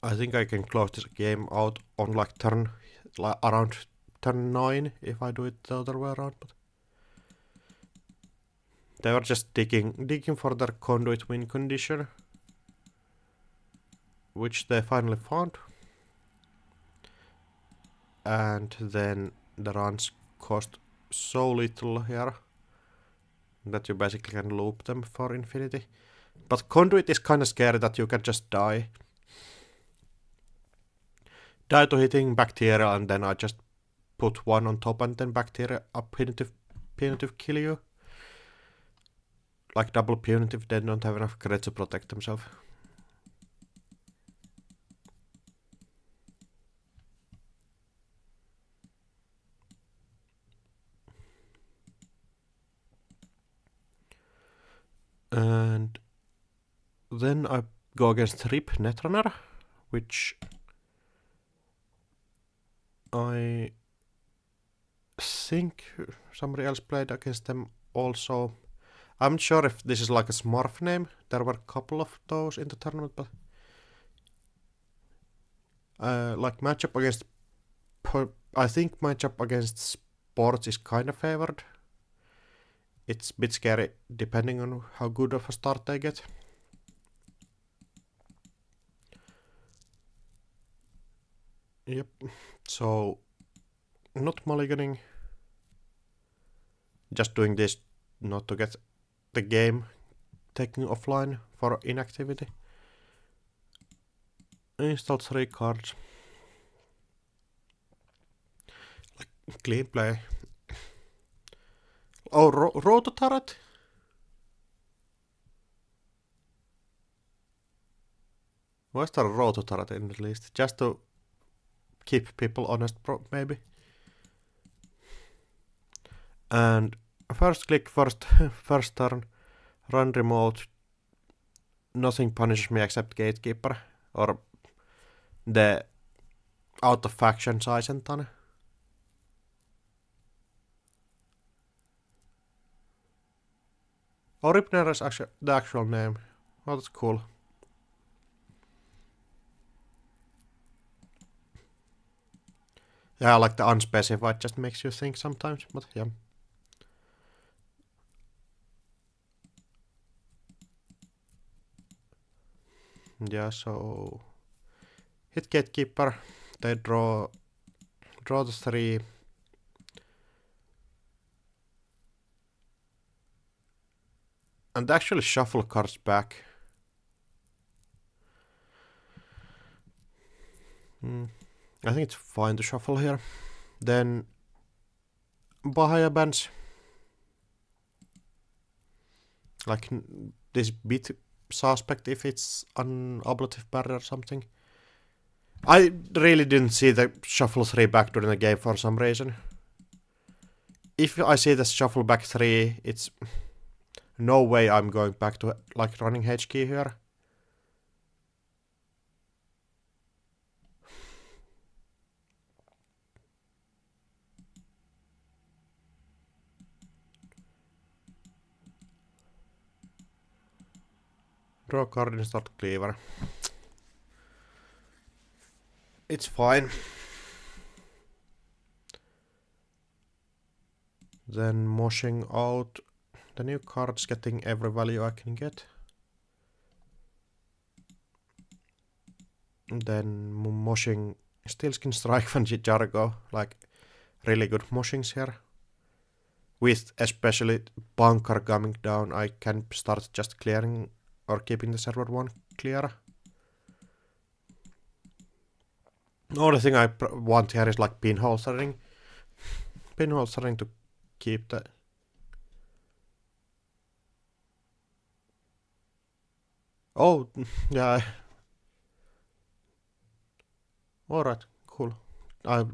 I think I can close this game out on like turn around turn 9 if I do it the other way around, but they were just digging for their conduit win condition, which they finally found. And then the runs cost so little here that you basically can loop them for infinity. But conduit is kinda scary that you can just die. Die to hitting bacteria, and then I just put one on top and then bacteria up punitive kill you. Like double punitive, they don't have enough crit to protect themselves. And then I go against Rip Netrunner, which I think somebody else played against them also. I'm not sure if this is like a Smurf name. There were a couple of those in the tournament, but like matchup against, I think matchup against sports is kind of favored. It's a bit scary depending on how good of a start they get. Yep, so not mulliganing. Just doing this not to get the game taken offline for inactivity. Install 3 cards. Like clean play. Oh, Roto Turret? Why is there a Roto Turret in the list? Just to keep people honest, maybe. And first click, first turn, run remote. Nothing punishes me except Gatekeeper or the out of faction Saisentan. Oh, Ripner is actually the actual name. Oh, that's cool. Yeah, like the unspecified just makes you think sometimes, but yeah. Yeah, so hit Gatekeeper, they draw the 3. And actually shuffle cards back. I think it's fine to shuffle here. Then Bahia bans. Like this bit suspect if it's an ablative barrier or something. I really didn't see the shuffle 3 back during the game for some reason. If I see the shuffle back 3, it's no way I'm going back to like running H key here. Draw card and start cleaver. It's fine. Then moshing out the new cards, getting every value I can get. And then moshing Steelskin Strike and Jargo, like really good moshings here. With especially bunker coming down, I can start just clearing or keeping the server 1 clear. The only thing I want here is like pinhole threading. Pinhole threading to keep the... Oh, yeah. Alright, cool. I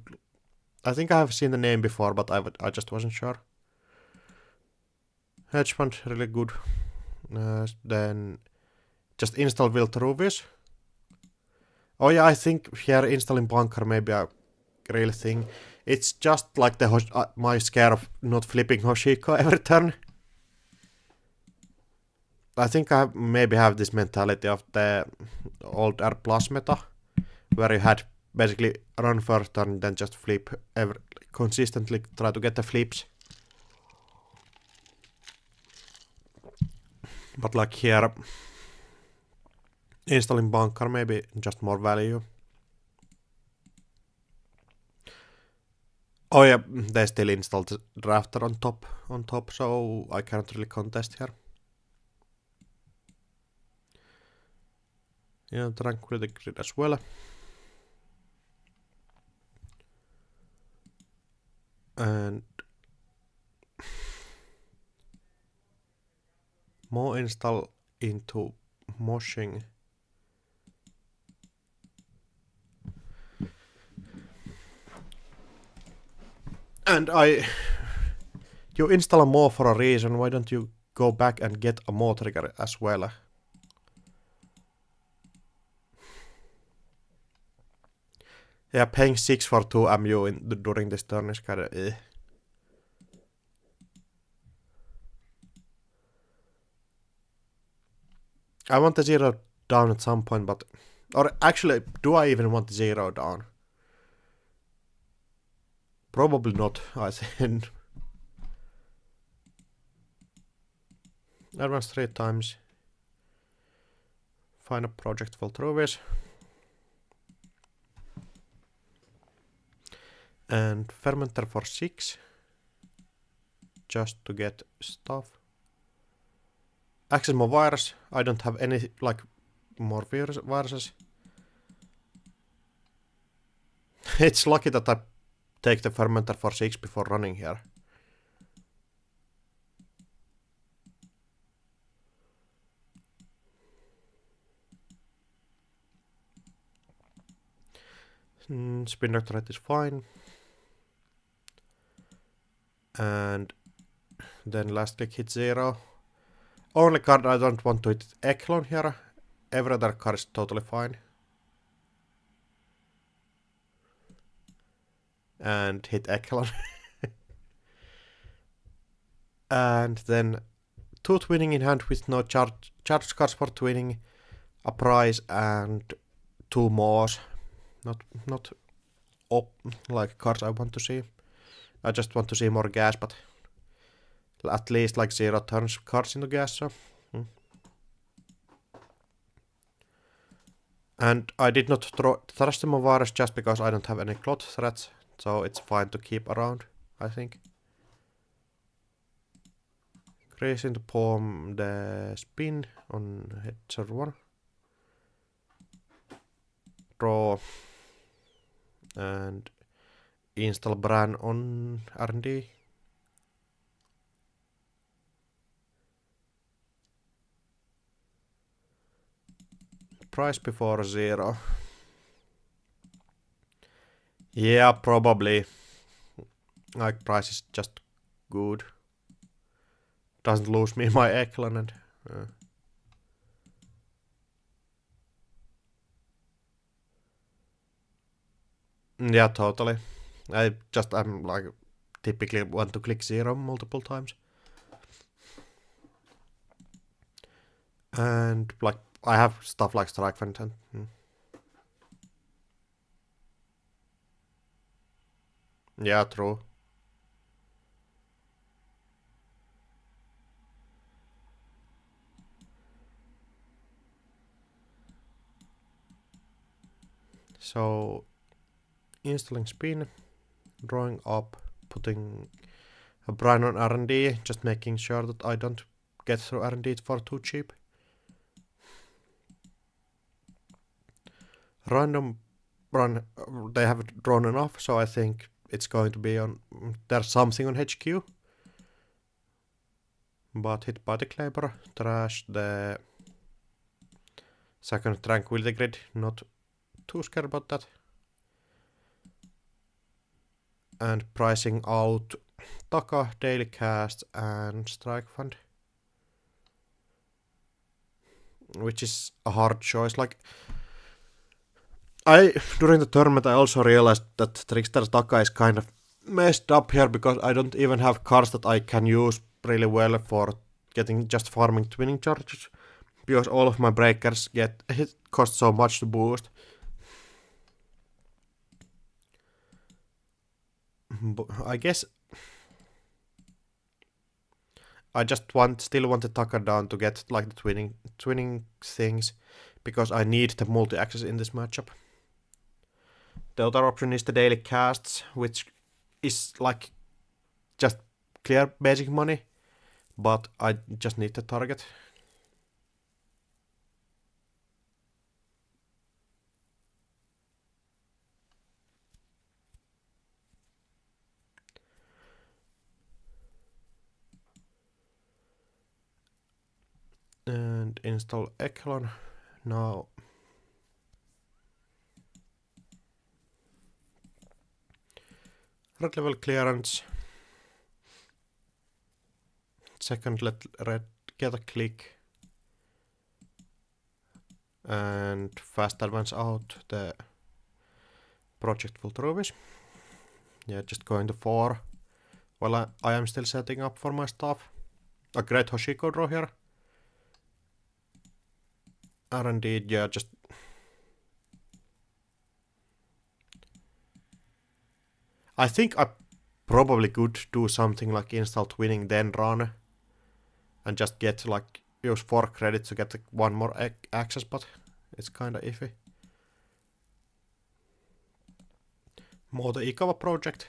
think I have seen the name before, but I just wasn't sure. Hedge fund, really good. Then just install Viltruvius. Oh yeah, I think here installing bunker may be a real thing. It's just like the my scare of not flipping Hoshiko every turn. I think I maybe have this mentality of the old R plus meta, where you had basically run first turn, then just flip, consistently try to get the flips. But like here, installing bunker maybe just more value. Oh yeah, they still installed the drafter on top, so I can't really contest here. Yeah, tranquility grid as well. And more install into moshing. And you install a more for a reason, why don't you go back and get a more trigger as well? Yeah, paying 6 for 2 MU during this turn is kinda I want the 0 down at some point, but... Or actually, do I even want the 0 down? Probably not, I think. Advance 3 times. Find a project for Trovis. And fermenter for 6. Just to get stuff. Access more virus. I don't have any, like, more viruses. It's lucky that I take the fermenter for 6 before running here. Spin doctorate is fine. And then last click hit 0. Only card I don't want to hit Eklon here. Every other card is totally fine. And hit Eklon. And then 2 twinning in hand with no charge cards for twinning, a prize and 2 more. Not like cards I want to see. I just want to see more gas, but at least like 0 turns cards into gas, so. And I did not trust the virus just because I don't have any clot threats, so it's fine to keep around, I think. Crease into palm the spin on head server 1. Draw and install Bran on R&D. Price before 0. Yeah, probably. Like, price is just good. Doesn't lose me my Eklon and... Yeah, totally. I'm like, typically want to click 0 multiple times. And like, I have stuff like Strike Fountain. Yeah, true. So, installing spin, drawing up, putting a Brian on R&D, just making sure that I don't get through R&D for too cheap. Random run, they have drawn enough, so I think it's going to be on, there's something on HQ. But hit by the Kleber, trash the second tranquility grid, not too scared about that. And pricing out Taka, daily cast and strike fund. Which is a hard choice, like during the tournament I also realized that Trickster's Taka is kind of messed up here because I don't even have cards that I can use really well for getting just farming twinning charges. Because all of my breakers cost so much to boost. I guess I just still want the Tucker down to get like the twinning things, because I need the multi-access in this matchup. The other option is the daily casts, which is like just clear basic money, but I just need the target. And install Echelon now. Red level clearance. Second, let red get a click. And fast advance out the project full rubies. Yeah, just going to 4. Well, I am still setting up for my stuff. A great Hoshiko draw here. R&D, yeah, just... I think I probably could do something like install twinning, then run. And just get like, use 4 credits to get like, 1 more access, but it's kinda iffy. More the Ikawa project.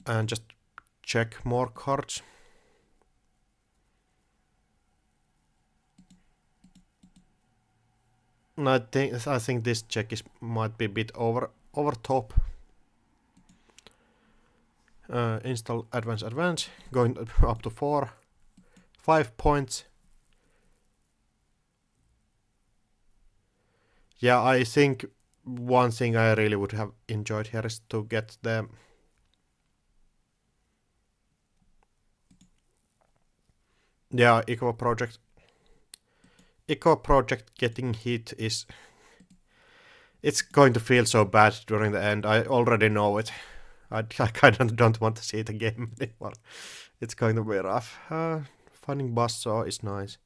And just check more cards. I think this check might be a bit over top. Install advance, going up to 4, 5 points. Yeah, I think one thing I really would have enjoyed here is to get the Eco project. Eco project getting hit is... It's going to feel so bad during the end. I already know it. I kind of don't want to see the game anymore. It's going to be rough. Finding buzzsaw is nice.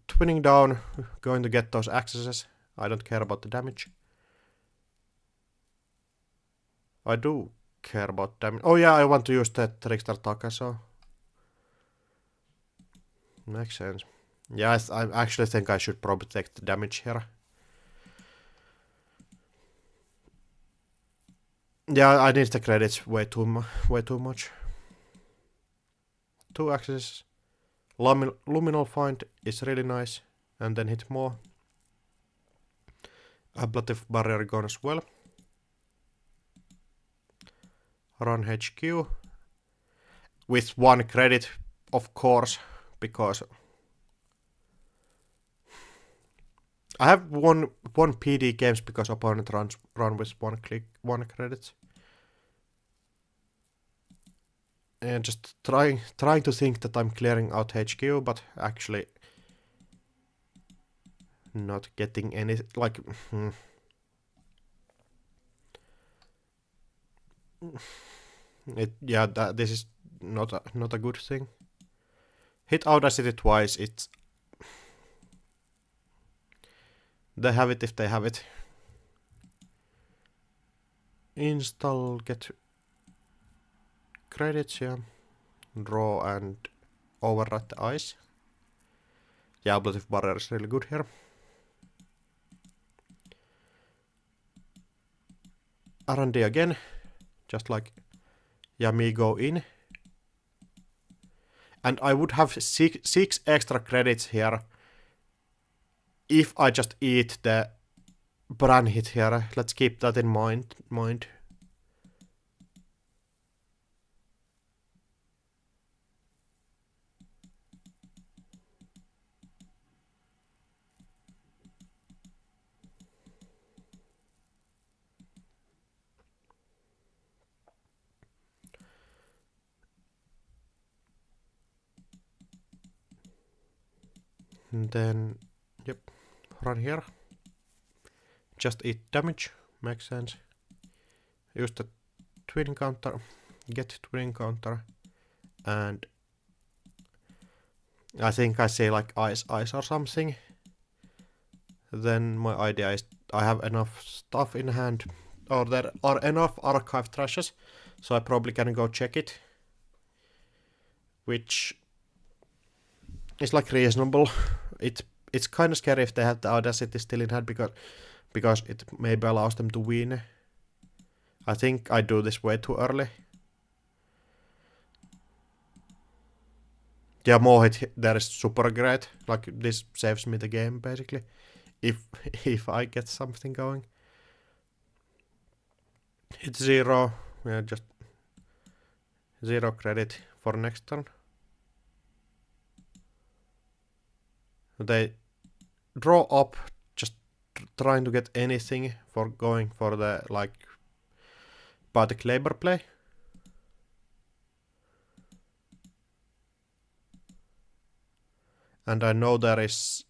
Twinning down, going to get those accesses. I don't care about the damage. I do care about damage. Oh yeah, I want to use the Trickster Taka, so... Makes sense. Yeah, I actually think I should probably take the damage here. Yeah, I need the credits way too much. 2 accesses. Luminal Find is really nice. And then hit more. Ablative Barrier gone as well. Run HQ. With 1 credit, of course, because... I have won PD games because opponent run with 1 credit. And just trying to think that I'm clearing out HQ, but actually not getting any, like... this is not a good thing. Hit Audacity twice, it's... They have it if they have it. Install, get credits, yeah. Draw and override the ice. Yeah, Ablative Barrier is really good here. R&D again. Just like Yami go in. And I would have 6 extra credits here if I just eat the Bran hit here. Let's keep that in mind. And then, yep, run here. Just eat damage, makes sense. Use the twin counter, get twin counter, and I think I say like ice or something. Then my idea is I have enough stuff in hand or there are enough archive trashes, so I probably can go check it, which is like reasonable. It's kind of scary if they have the audacity still in hand because it maybe allows them to win. I think I do this way too early. Yeah, more hit there is super great. Like this saves me the game basically, if I get something going. It's 0. Yeah, just 0 credit for next turn. They draw up, just trying to get anything for going for the like Batic labor play. And I know there is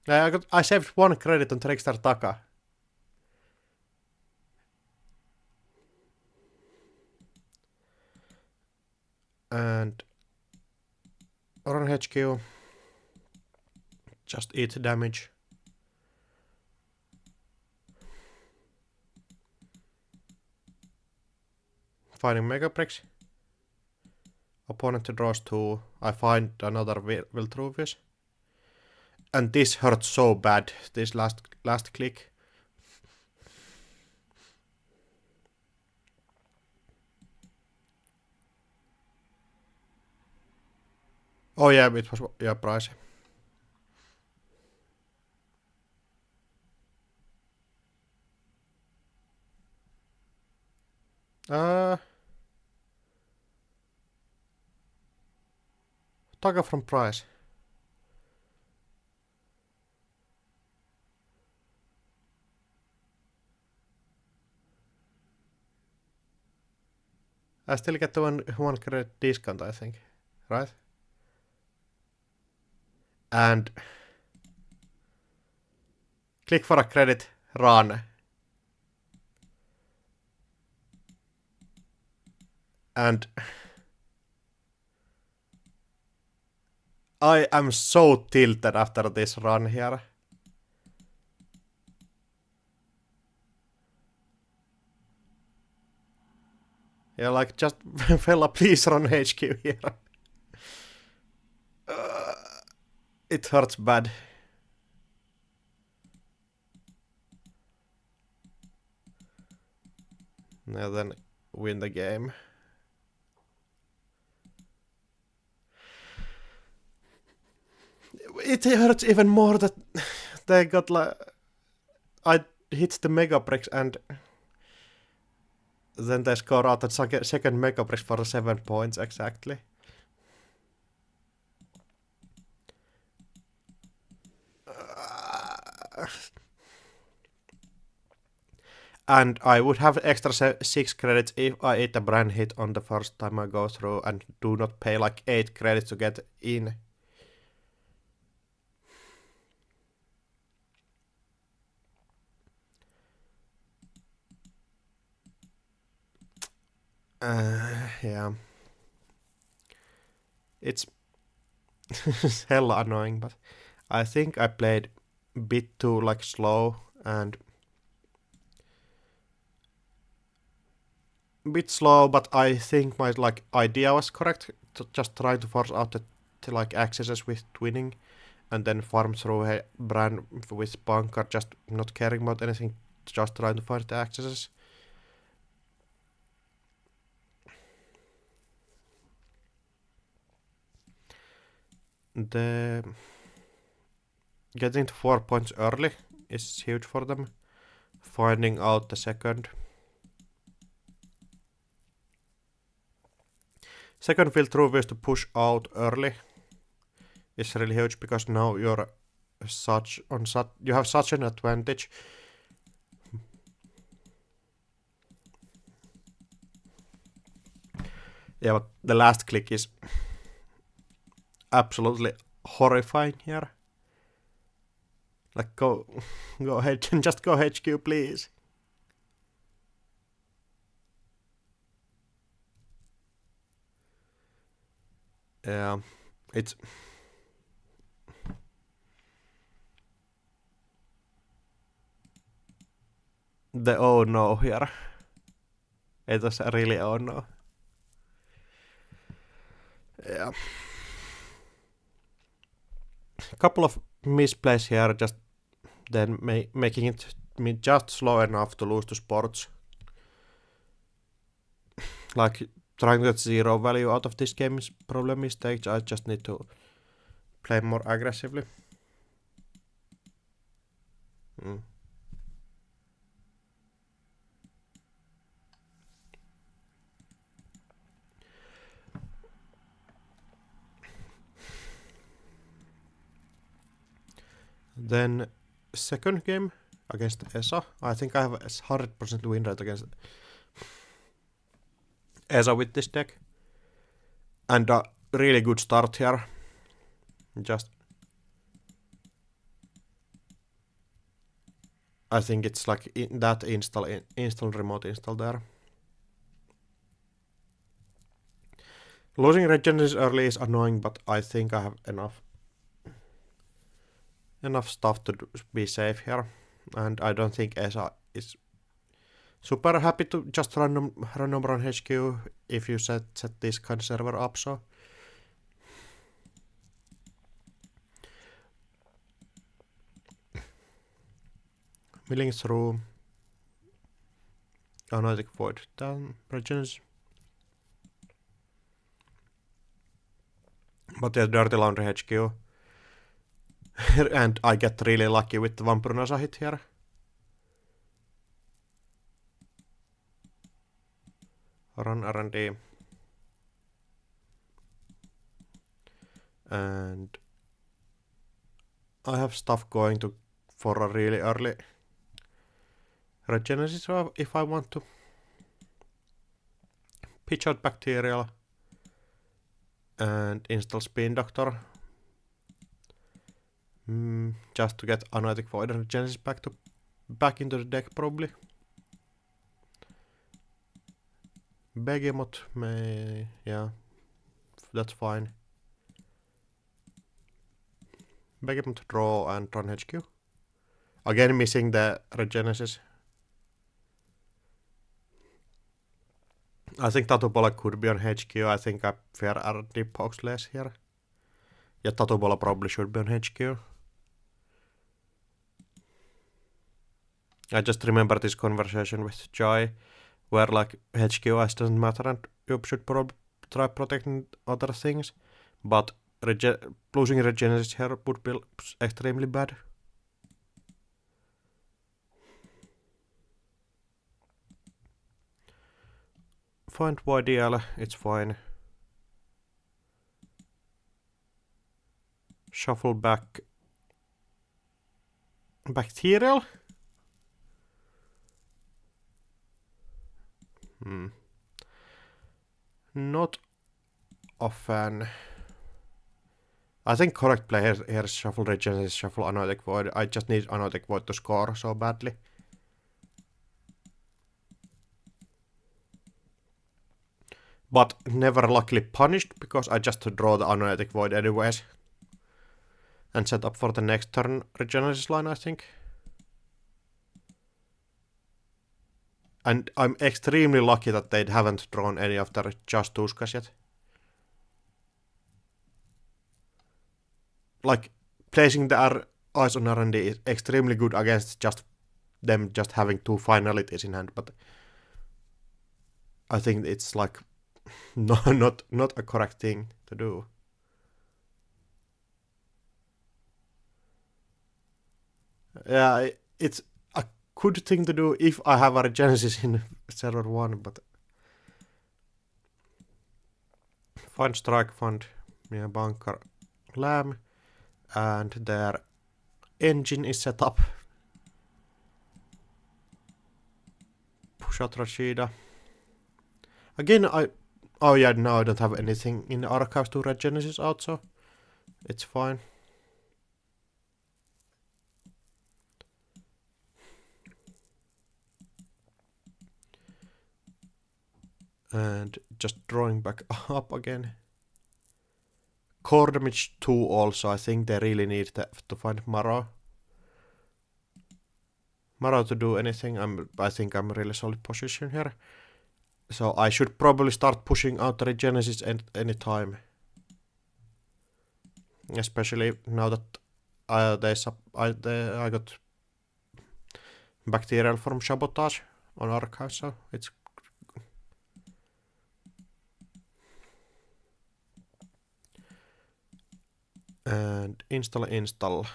yeah, I saved 1 credit on Trickster Taka. And Run HQ, just eat damage. Finding Megabricks. Opponent draws 2. I find another Viltruvius. And this hurts so bad, this last click. Oh yeah, it was price. Taka from price. I still get the one credit discount, I think, right? And click for a credit, run. And I am so tilted after this run here. Yeah, like just fella, please run HQ here. It hurts bad. Now then win the game. It hurts even more that they got like I hit the Megabricks and then they score out the second Megabricks for 7 points exactly. And I would have extra 6 credits if I eat a brand hit on the first time I go through and do not pay like 8 credits to get in. Yeah. It's hella annoying, but I think I played a bit too like slow and bit slow, but I think my like idea was correct. To just try to force out the like accesses with twinning, and then farm through a brand with bunker, just not caring about anything, just trying to find the accesses. The getting to 4 points early is huge for them. Finding out the second field through ways to push out early is really huge because now you're you have such an advantage. Yeah, but the last click is absolutely horrifying here. Like go ahead and just go HQ please. Yeah, it's the oh no here. It was really oh no. Yeah. A couple of misplays here, just then making it me just slow enough to lose to sports. Like trying to get zero value out of this game is probably a mistake. I just need to play more aggressively. Then second game against ESA. I think I have a 100% win rate against ESA with this deck. And a really good start here. Just I think it's like that install remote install there. Losing regenesis early is annoying, but I think I have enough stuff to be safe here. And I don't think ESA is super happy to just random run HQ if you set this kind of server up, so milling through Analytic Void down regenesis. But yeah, Dirty Laundry HQ. And I get really lucky with the Vampirunasa hit here. Run R&D. And I have stuff going to for a really early regenesis if I want to. Pitch out Bacterial and install Spin Doctor. Just to get Analytic Void and Regenesis back into the deck probably. Behemoth yeah, that's fine. Behemoth draw and run HQ. Again missing the Regenesis. I think Tatubola could be on HQ. I think I fear RD pokes less here. Yeah, Tatubola probably should be on HQ. I just remember this conversation with Jai, where like HQ ice doesn't matter and you should probably try protecting other things, but losing regenesis here would be extremely bad. Find YDL, it's fine. Shuffle back Bacterial. Not a fan. I think correct play here is shuffle regenesis, shuffle Analytic Void. I just need Analytic Void to score so badly. But never luckily punished because I just draw the Analytic Void anyways. And set up for the next turn regenesis line, I think. And I'm extremely lucky that they haven't drawn any of their just Tuskas yet. Like, placing the eyes on R&D is extremely good against just them just having two finalities in hand, but I think it's like not a correct thing to do. Yeah, it's a good thing to do if I have a Regenesis in server 1, but find strike fund, yeah, bunker lamb, and their engine is set up. Push out Rashida. Again, oh yeah, now I don't have anything in the archives to Regenesis out, so it's fine. And just drawing back up again. core damage 2 also. I think they really need to find Maro. Maro to do anything. I think I'm really solid position here. So I should probably start pushing out the Regenesis any time. Especially now that I got bacterial from Sabotage on Archive, so it's... And install.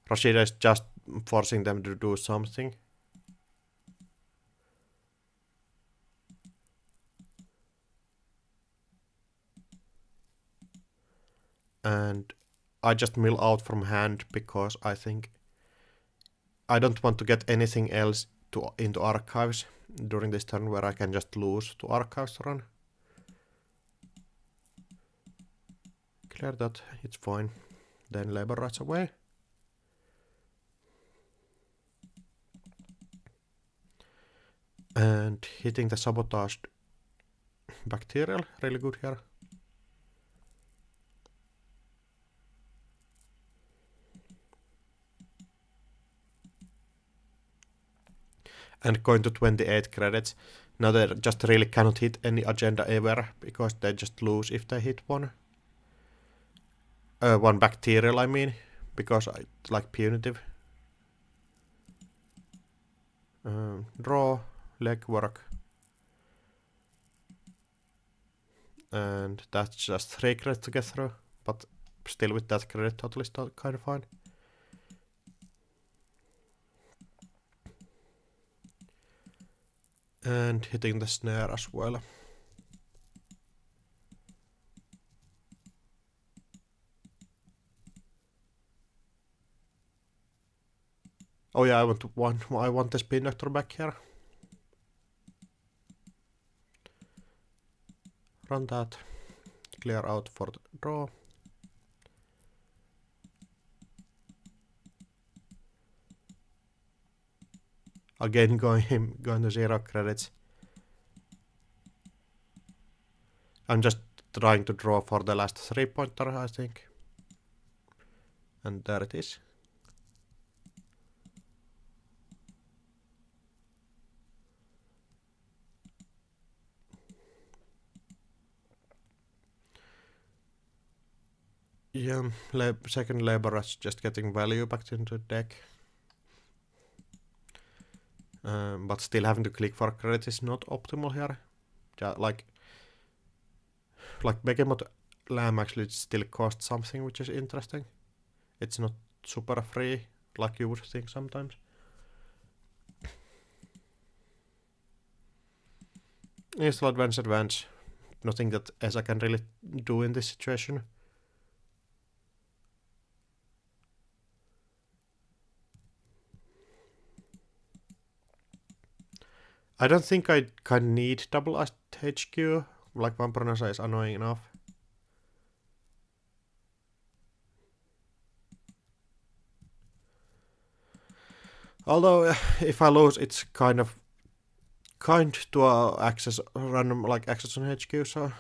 Rashida is just forcing them to do something. And I just mill out from hand because I think I don't want to get anything else into Archives during this turn where I can just lose to Archives run. Clear that, it's fine. Then Labor Rights away. And hitting the sabotaged bacterial, really good here. And going to 28 credits. Now they just really cannot hit any agenda ever, because they just lose if they hit one. One bacterial, I mean, because I like punitive. Draw, legwork. And that's just 3 credits to get through, but still with that credit total is kind of fine. And hitting the snare as well. Oh yeah, I want the spin doctor back here. Run that. Clear out for the draw. Again going to 0 credits. I'm just trying to draw for the last 3-pointer, I think. And there it is. Yeah, second labor is just getting value back into the deck. But still having to click for credits is not optimal here. Yeah, like Behemoth Lamb actually still costs something, which is interesting. It's not super free like you would think sometimes. Install advance. Nothing that Esa can really do in this situation. I don't think I can need double HQ, like Vampronasa is annoying enough. Although if I lose, it's kind to access random like access on HQ, so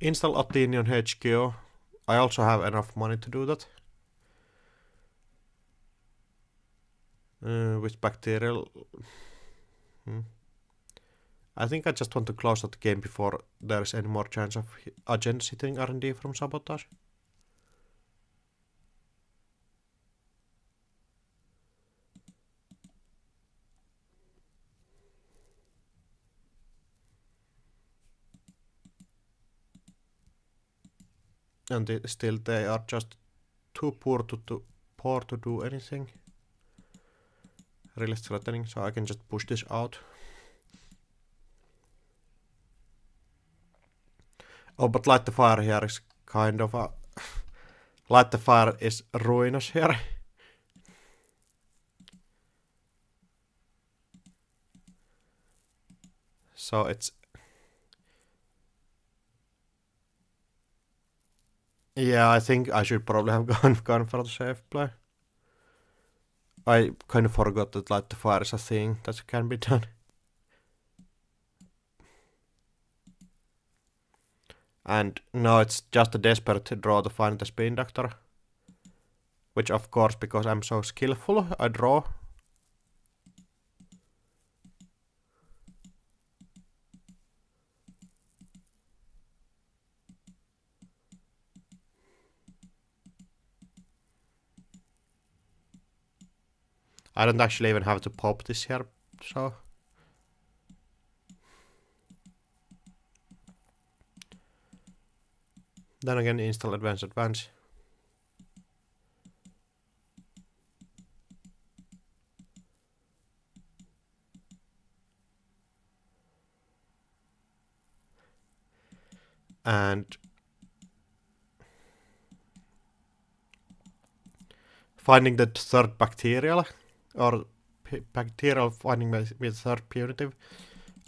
install Athenian HQ. I also have enough money to do that. With bacterial. I think I just want to close out the game before there's any more chance of agenda hitting R&D from Sabotage. And still they are just too poor to do anything really threatening, so I can just push this out. Oh, but Light the Fire here is kind of a... Light the Fire is ruinous here. So it's... Yeah, I think I should probably have gone for the safe play. I kind of forgot that light the fire is a thing that can be done. And now it's just a desperate draw to find the spin doctor. Which of course, because I'm so skillful, I draw. I don't actually even have to pop this here, so. Then again, install advance. And finding the third bacterial, or bacterial finding with third punitive.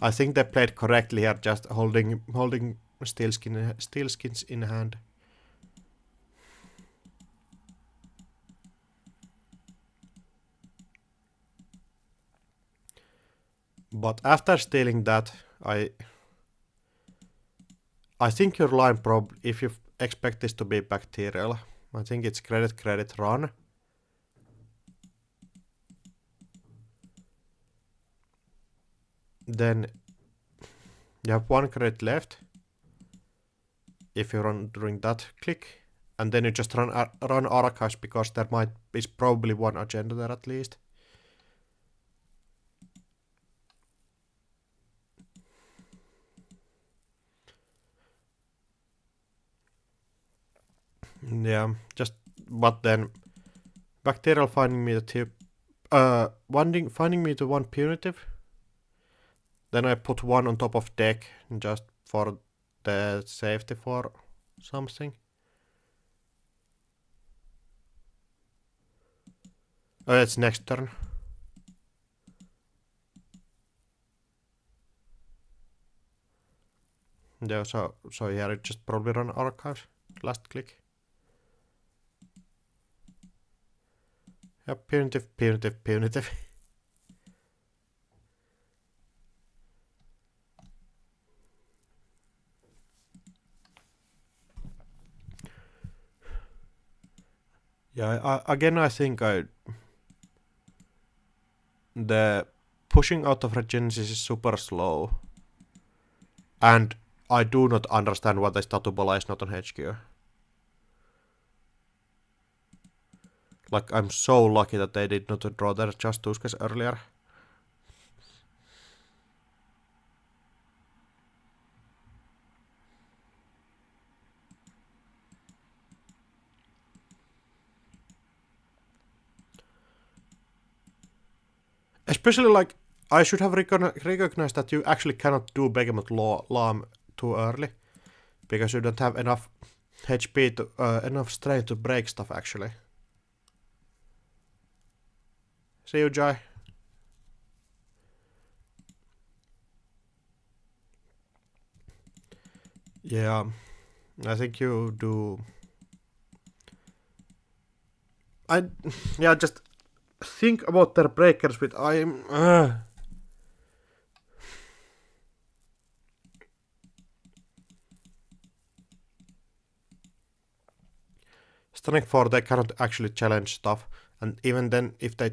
I think they played correctly here, just holding steel skins in hand. But after stealing that, I think your line prob, if you expect this to be bacterial, I think it's credit run. Then you have one credit left. If you run during that click, and then you just run archives because there is probably one agenda there at least. Yeah, just but then bacterial finding me the tip, finding me the one punitive. Then I put one on top of deck just for the safety for something. Oh, it's next turn. Yeah, so here it just probably run archives. Last click. Yeah, punitive. Yeah, again I think the pushing out of Regenesis is super slow. And I do not understand why the Statubola is not on HQ. Like, I'm so lucky that they did not draw their Just Tuskes earlier. Especially, like, I should have recognized that you actually cannot do Behemoth Lam too early. Because you don't have enough HP to, enough strength to break stuff, actually. See you, Jai. Yeah, I think you do. Yeah, just think about their breakers with Strength 4, they cannot actually challenge stuff. And even then, if they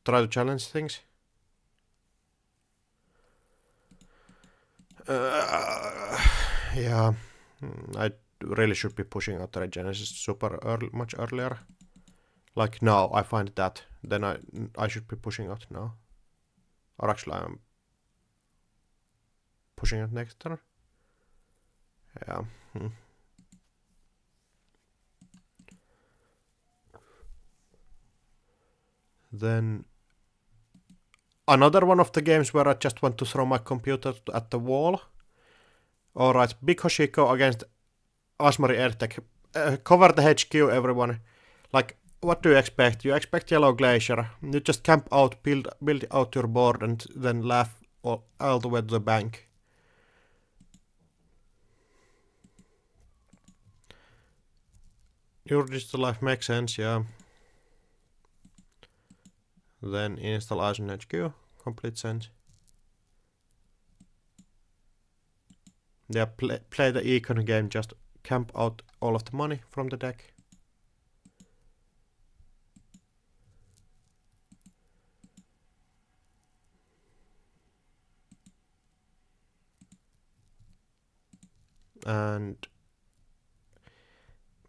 try to challenge things. Yeah, I really should be pushing out the Genesis super much earlier. Like now, I find that, then I should be pushing out now. Or actually, I'm pushing out next turn. Yeah. Then another one of the games where I just want to throw my computer at the wall. Alright, Big Hoshiko against Asmari Ertek. Cover the HQ, everyone. Like, what do you expect? You expect Yellow Glacier. You just camp out, build out your board, and then laugh all the way to the bank. Your digital life makes sense, yeah. Then install Ison HQ, complete sense. Yeah, play the econ game, just camp out all of the money from the deck. And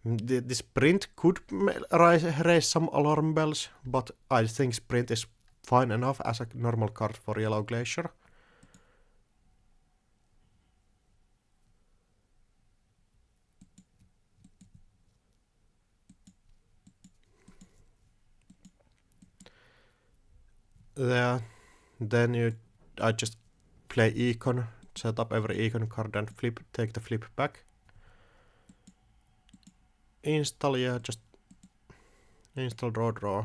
the sprint could raise some alarm bells, but I think sprint is fine enough as a normal card for Yellow Glacier. Yeah, then I just play econ, set up every econ card and take the flip back. Install, yeah, just install draw.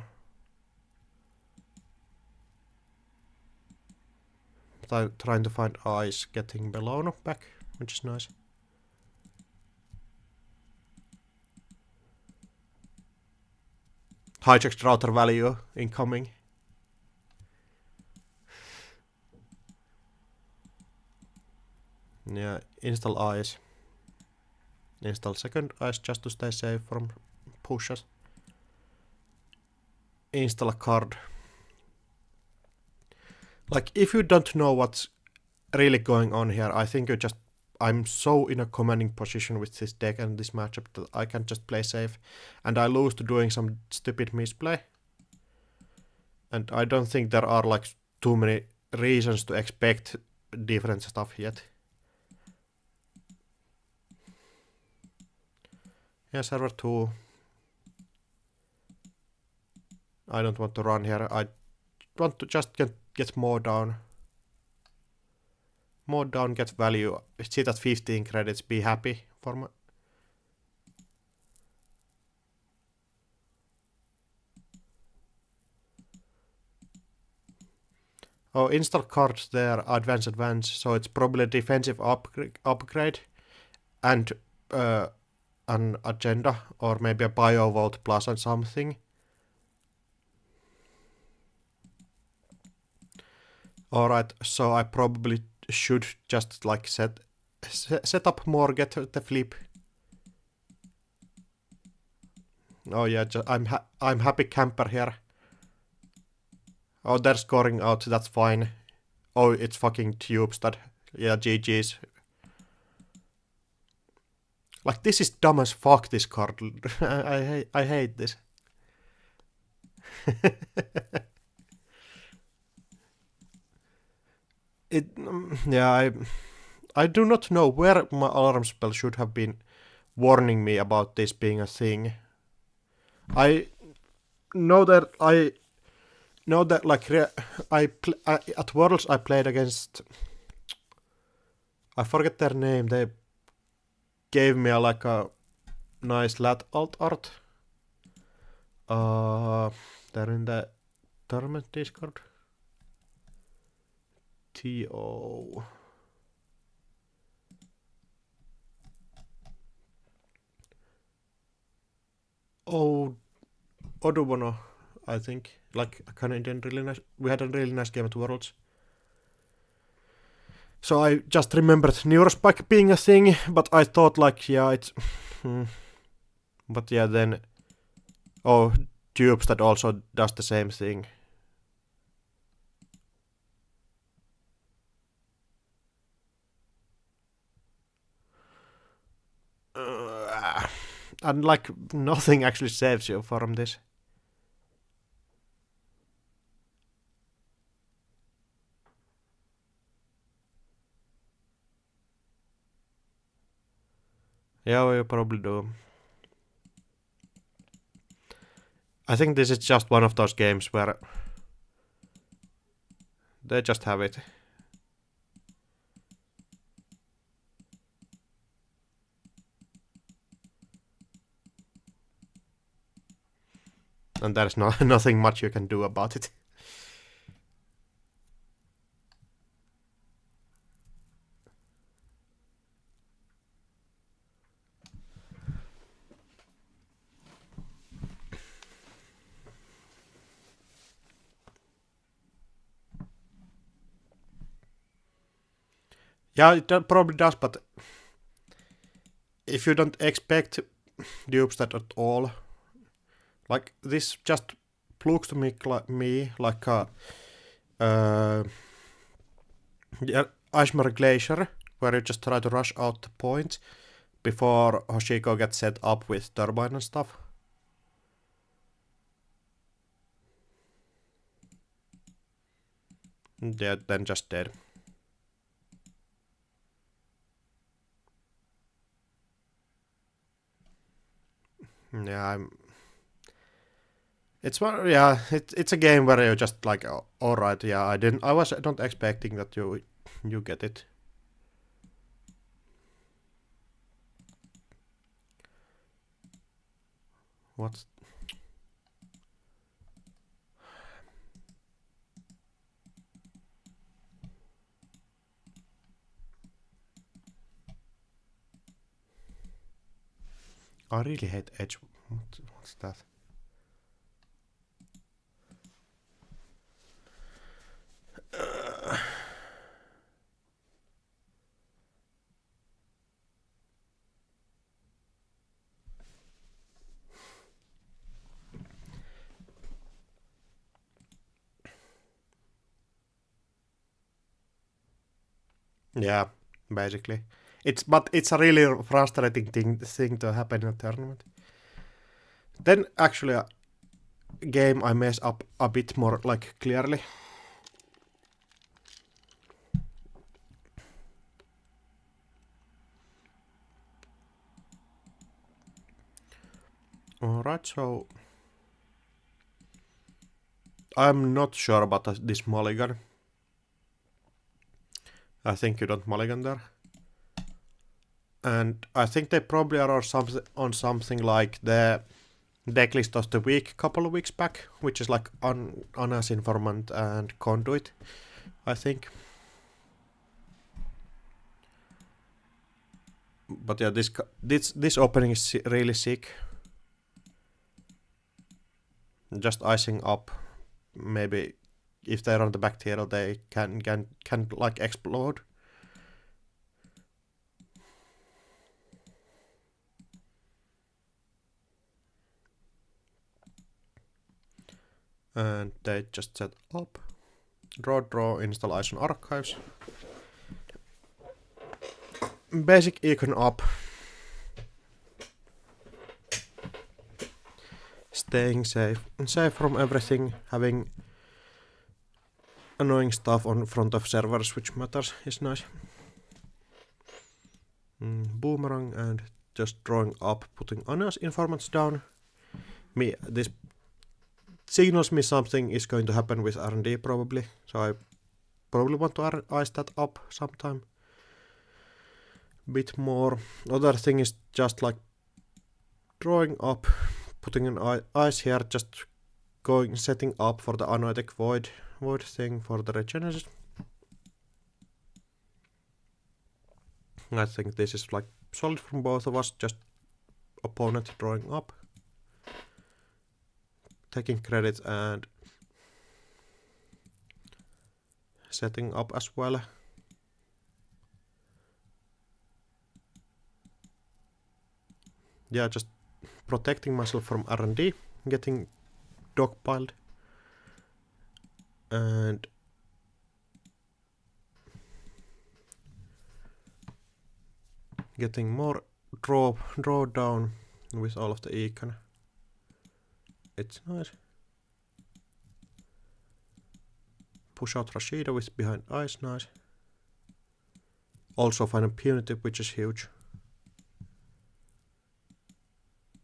Trying to find eyes, getting Bellono back, which is nice. Hijacked router value incoming. Yeah, install eyes. Install second eyes just to stay safe from pushes. Install a card. Like, if you don't know what's really going on here, I think I'm so in a commanding position with this deck and this matchup that I can just play safe. And I lose to doing some stupid misplay. And I don't think there are like too many reasons to expect different stuff yet. Yeah, server 2. I don't want to run here. I want to just get more down. More down, get value. Sit at 15 credits, be happy for my... Oh, install cards there, advance, so it's probably a defensive upgrade and an agenda, or maybe a bio vault plus or something. Alright, so I probably should just like set up more, get the flip. Oh yeah, I'm happy camper here. Oh, they're scoring out, that's fine. Oh, it's fucking tubes that... Yeah, GG's. Like, this is dumb as fuck, this card. I hate this. Yeah, I do not know where my alarm spell should have been warning me about this being a thing. I know that like at Worlds I played against... I forget their name. They gave me like a nice lat alt art. They're in the tournament Discord. TO. Oh, Odubono, I think. Like a Canadian, really nice. We had a really nice game at Worlds. So I just remembered Neurospike being a thing, but I thought like, yeah, it's... But yeah, then... Oh, Tubes that also does the same thing. And like, nothing actually saves you from this. Yeah, you probably do. I think this is just one of those games where they just have it. And there's nothing much you can do about it. Yeah, it probably does, but if you don't expect dupes that at all, like this just looks to me like a Ashmar Glacier, where you just try to rush out the point before Hoshiko gets set up with turbine and stuff. Yeah, then just dead. Yeah, it's one. Yeah, it's a game where you're just like, all right. Yeah, I was not expecting that you get it. What's I really hate edge. What's that? Yeah, basically. But it's a really frustrating thing to happen in a tournament. Then actually a game I mess up a bit more like clearly. Alright, so I'm not sure about this mulligan. I think you don't mulligan there. And I think they probably are on something like the decklist of the week couple of weeks back, which is like Anna's Informant and Conduit, I think. But yeah, this opening is really sick. Just icing up. Maybe if they're on the back tail, they can like explode. And they just set up. Draw, install ISO archives. Basic econ up. Staying safe from everything, having annoying stuff on front of servers, which matters, is nice. Boomerang and just drawing up, putting Anna's informants down. This signals me something is going to happen with R&D probably, so I probably want to ice that up sometime. Bit more. Other thing is just like drawing up, putting an ice here, just setting up for the Anoetic Void thing for the Regenesis. I think this is like solid from both of us, just opponent drawing up, taking credit and setting up as well. Yeah, just protecting myself from R&D, getting dogpiled, and getting more draw down with all of the econ. It's nice. Push out Rashida with behind ice, nice. Also find a punitive, which is huge.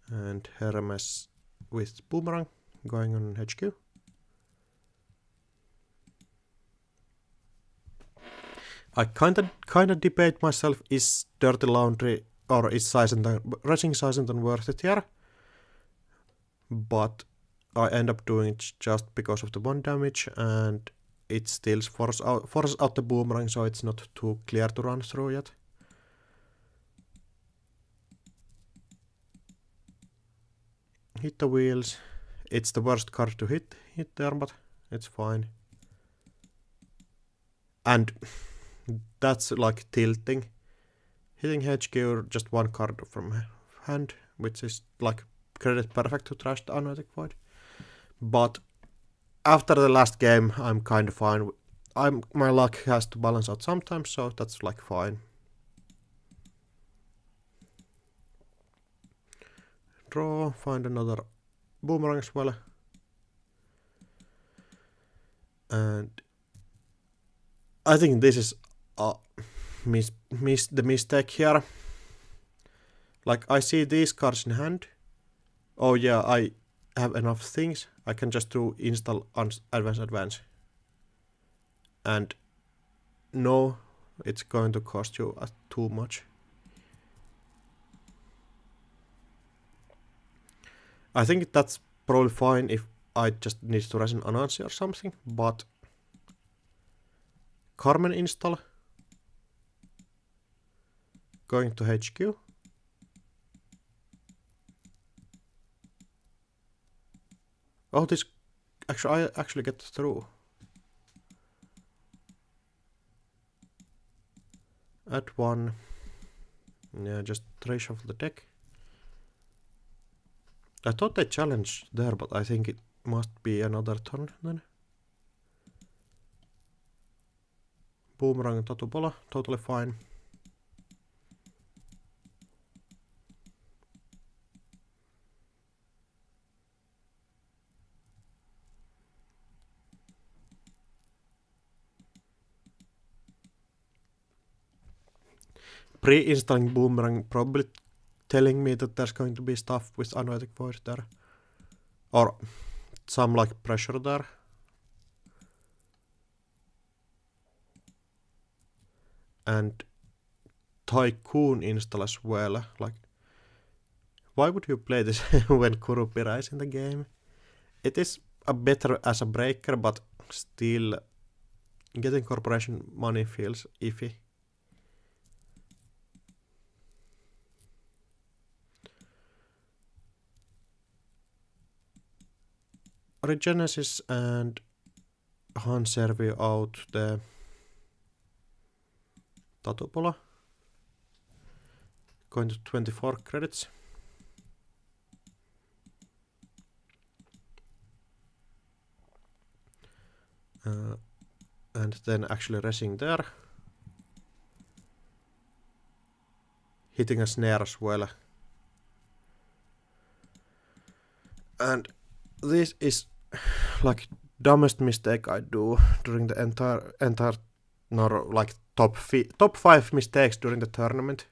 And Hermes with Boomerang going on HQ. I kinda debate myself, is Dirty Laundry or is Racing Sizenton worth it here? But I end up doing it just because of the 1 damage, and it still forces out the Boomerang, so it's not too clear to run through yet. Hit the wheels. It's the worst card to hit there, but it's fine. And That's like tilting. Hitting HQ just one card from hand, which is like credit perfect to trash the Anoetic Void. But after the last game, I'm kind of fine. My luck has to balance out sometimes, so that's like fine. Draw, find another boomerang as well. And I think this is the mistake here. Like, I see these cards in hand. Oh yeah, I have enough things. I can just do install advance. And no, it's going to cost you too much. I think that's probably fine if I just need to resin announce or something, but Carmen install, going to HQ. Oh, this I actually get through. Add one. Yeah, just reshuffle the deck. I thought they challenged there, but I think it must be another turn then. Boomerang and Tatubola, totally fine. Pre-installing Boomerang probably telling me that there's going to be stuff with Anoetic Void there. Or some like pressure there. And Tycoon install as well. Like, why would you play this when Kurupira is in the game? It is a better as a breaker, but still getting corporation money feels iffy. Regenesis and Hanservi out the Tatupola. Going to 24 credits. And then actually resing there. Hitting a snare as well. And this is like dumbest mistake I do during the entire like top 5 mistakes during the tournament.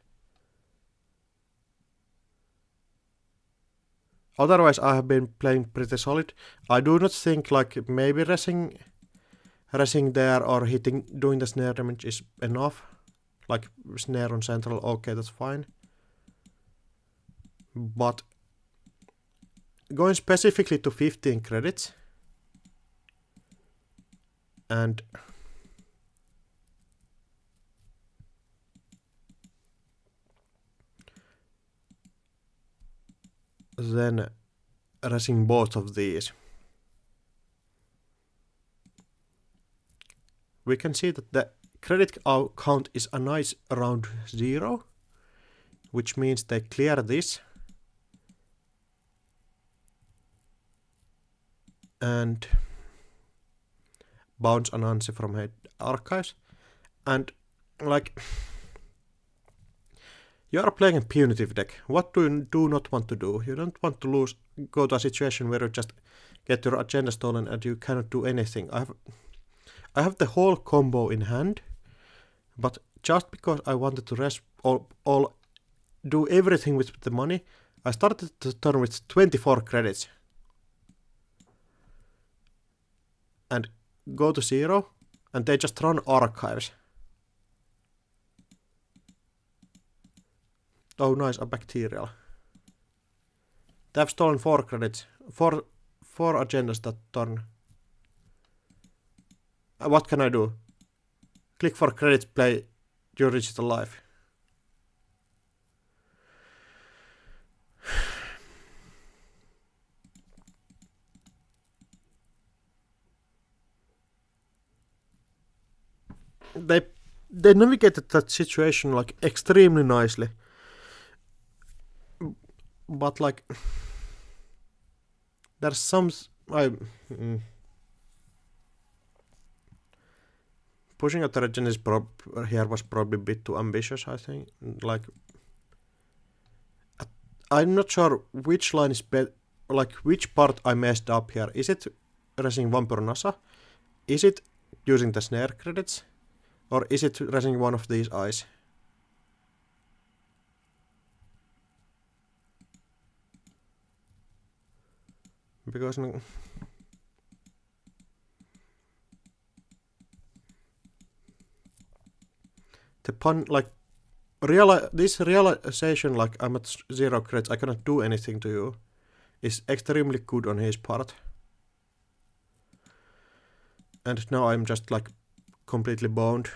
Otherwise I have been playing pretty solid. I do not think like maybe resing there or doing the snare damage is enough. Like snare on central, okay, that's fine. But going specifically to 15 credits and then resing both of these. We can see that the credit count is a nice around 0, which means they clear this. And bounce Anansi from head archives. And like, you are playing a punitive deck. What do you do not want to do? You don't want to go to a situation where you just get your agenda stolen and you cannot do anything. I have the whole combo in hand, but just because I wanted to all do everything with the money, I started the turn with 24 credits. And go to 0, and they just run archives. Oh nice, a bacterial. They have stolen 4 credits. 4 agendas that turn. What can I do? Click for credits, play your digital life. they navigated that situation like extremely nicely. But like there's some pushing out the region is here was probably a bit too ambitious, I think. Like I'm not sure which line is better, like which part I messed up here. Is it resing 1 per NASA? Is it using the snare credits? Or is it resing one of these eyes? Because the pun, like this realization, like I'm at 0 creds, I cannot do anything to you, is extremely good on his part. And now I'm just like completely boned.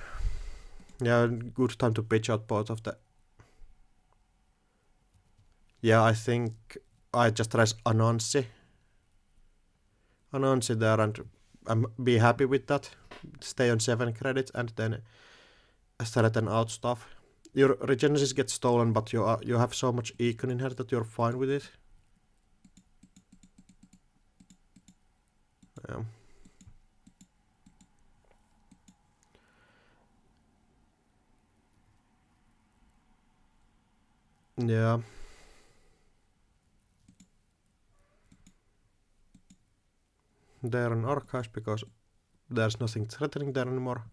Yeah, good time to pitch out both of the. Yeah, I think I just res Anansi there and I'm be happy with that. Stay on 7 credits and then threaten out stuff. Your regenesis gets stolen, but you have so much econ in here that you're fine with it. Yeah. Yeah. They're an archives because there's nothing threatening there anymore.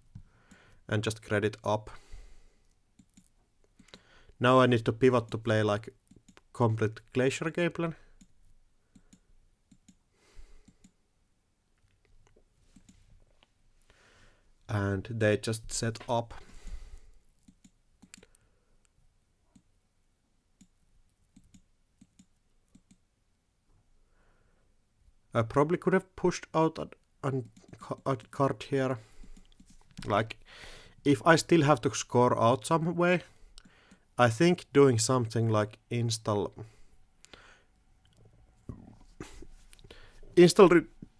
And just credit up. Now I need to pivot to play like complete glacier game plan. And they just set up. I probably could have pushed out a card here. Like, if I still have to score out some way, I think doing something like install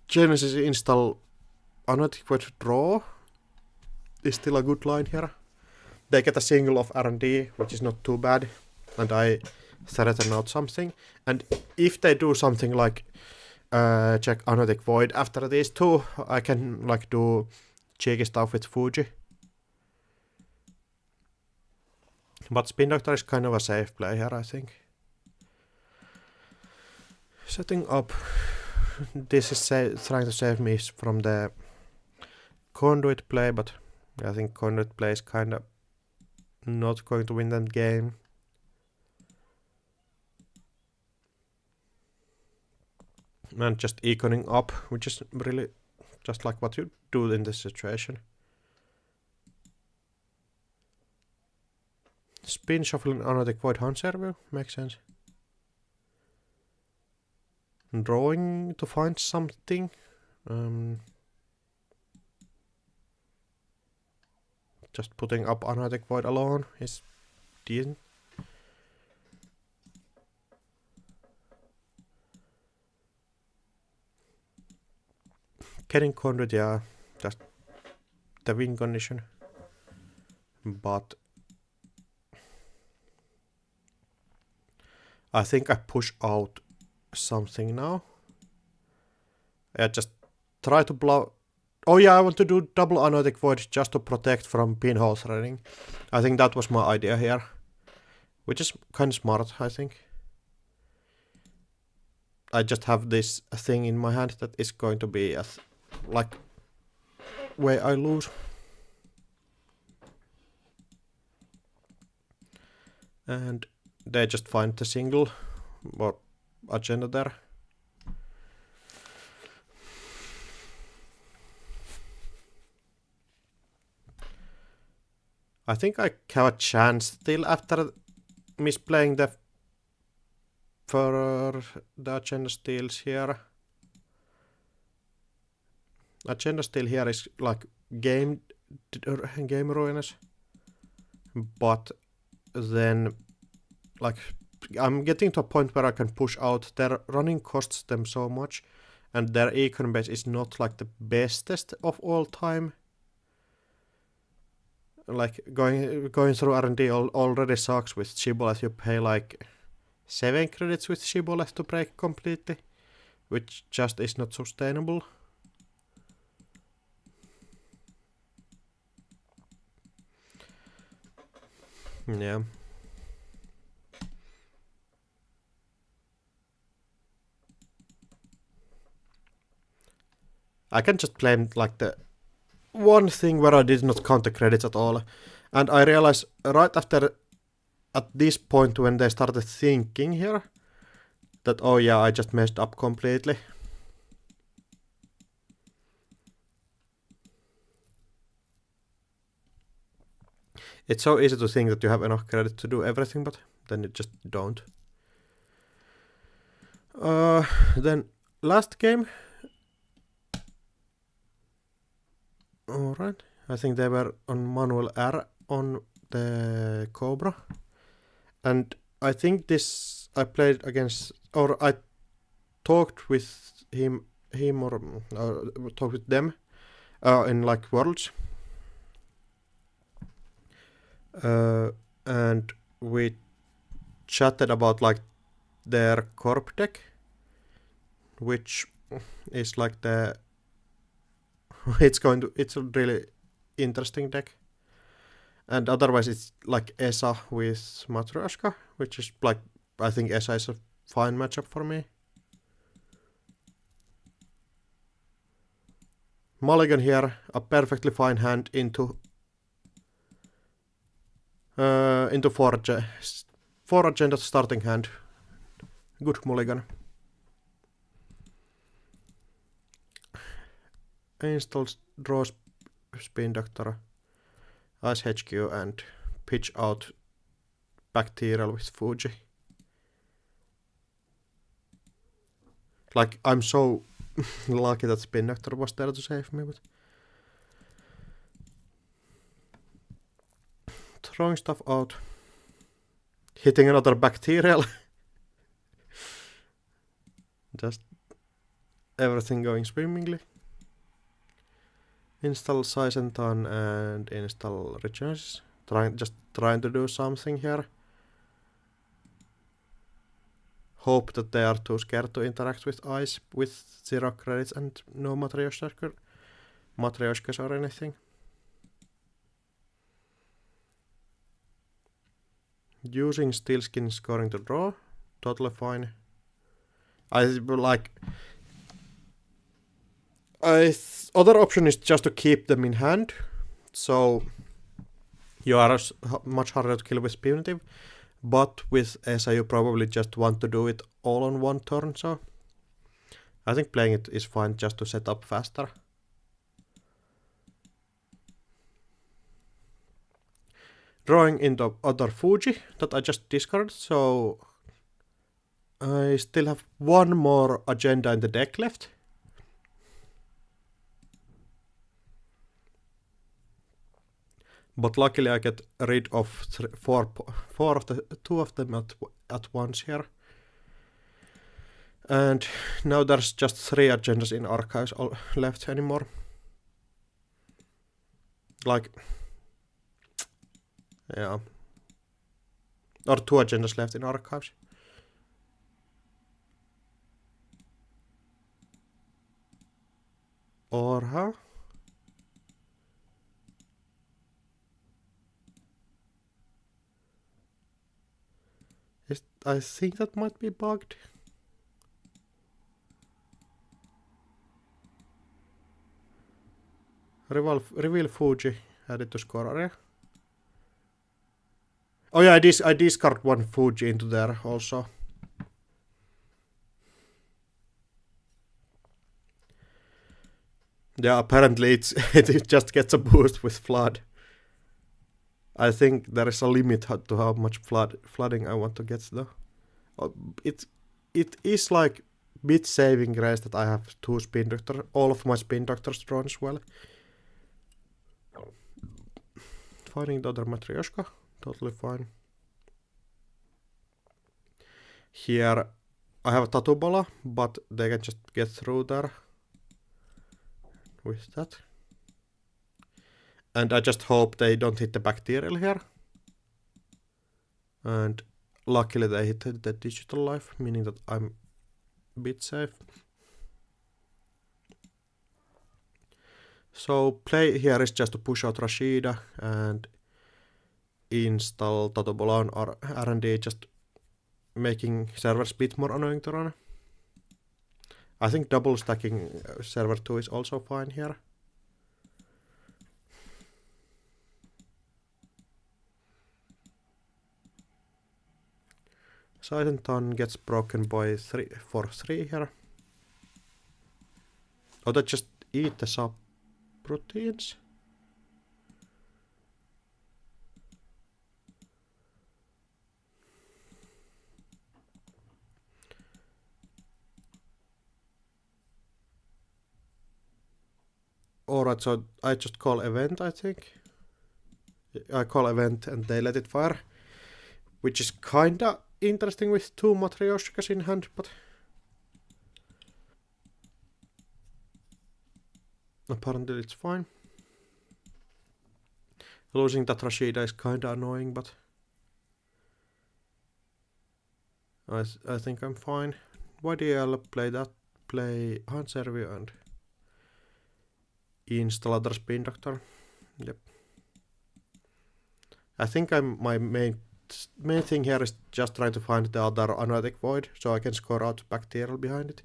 Genesis install unadequate draw is still a good line here. They get a single of R&D, which is not too bad, and I threaten out something. And if they do something like check Anotic Void after these two, I can like do cheeky stuff with Fuji. But Spin Doctor is kind of a safe play here, I think. Setting up. This is trying to save me from the Conduit play, but I think Conduit play is kind of not going to win that game. And just econing up, which is really just like what you do in this situation. Spin shuffling Anotic Void Hanserview makes sense. Drawing to find something. Just putting up Anotic Void alone is decent. Getting Conduit, yeah, just the win condition. But I think I push out something now. I just try to blow. Oh yeah, I want to do double Anotic Void just to protect from pinhole threading. I think that was my idea here. Which is kind of smart, I think. I just have this thing in my hand that is going to be like way I lose. And they just find the single or agenda there. I think I have a chance still after misplaying the agenda steals here. Agenda steal here is like game ruinous, but then like I'm getting to a point where I can push out. Their running costs them so much, and their econ base is not like the bestest of all time. like going through R&D already sucks with shibboleth. You pay like 7 credits with shibboleth to break completely, which just is not sustainable. Yeah. I can just blame like the one thing where I did not count the credits at all. And I realized right after, at this point when they started thinking here, that oh yeah, I just messed up completely. It's so easy to think that you have enough credit to do everything, but then you just don't. Then last game. Alright, I think they were on manual R on the Cobra. And I think this I played against, or I talked with him or talked with them in like Worlds. And we chatted about like their corp deck, which is like the it's a really interesting deck. And otherwise it's like ESA with Matryoshka, which is like, I think ESA is a fine matchup for me. Mulligan here, a perfectly fine hand into 4 agenda starting hand. Good mulligan. Installs, draws Spin Doctor, Ice HQ, and pitch out Bacterial with Fuji. Like, I'm so lucky that Spin Doctor was there to save me, but throwing stuff out, hitting another Bacterial. Just everything going swimmingly. Install Saisentan and install Regenesis. Just trying to do something here. Hope that they are too scared to interact with ice with 0 credits and no Matryoshkas or anything. Using Steelskin scoring to draw, totally fine. Other option is just to keep them in hand, so you are much harder to kill with punitive, but with ESA you probably just want to do it all on one turn, so I think playing it is fine just to set up faster. Drawing into other Fuji that I just discarded, so I still have 1 more agenda in the deck left. But luckily I get rid of 2 of them at once here. And now there's just 3 agendas in archives left anymore. Like, yeah. Or 2 agendas left in archives. Or how? I think that might be bugged. Reveal Fuji, added to score area. Oh yeah, I discard 1 Fuji into there also. Yeah, apparently it just gets a boost with Flood. I think there is a limit to how much flooding I want to get though. It is like bit saving grace that I have 2 Spin Doctor, all of my Spin Doctors drawn as well. Finding the other Matryoshka, totally fine. Here I have a Tattoo Bola, but they can just get through there with that. And I just hope they don't hit the bacterial here. And luckily they hit the digital life, meaning that I'm a bit safe. So play here is just to push out Rashida and install Totobola or R&D, just making servers a bit more annoying to run. I think double stacking server 2 is also fine here. Sidenton gets broken by 3 here. Oh, they just eat the subroutines. Alright, so I just call event, I think. I call event and they let it fire. Which is kinda interesting with 2 Matrioshikas in hand, but apparently it's fine. Losing that Rashida is kinda annoying, but I think I'm fine. YDL, play Hunt Servio and install other Spin Doctor. Yep. I think my main thing here is just trying to find the other Analytic Void so I can score out bacterial behind it.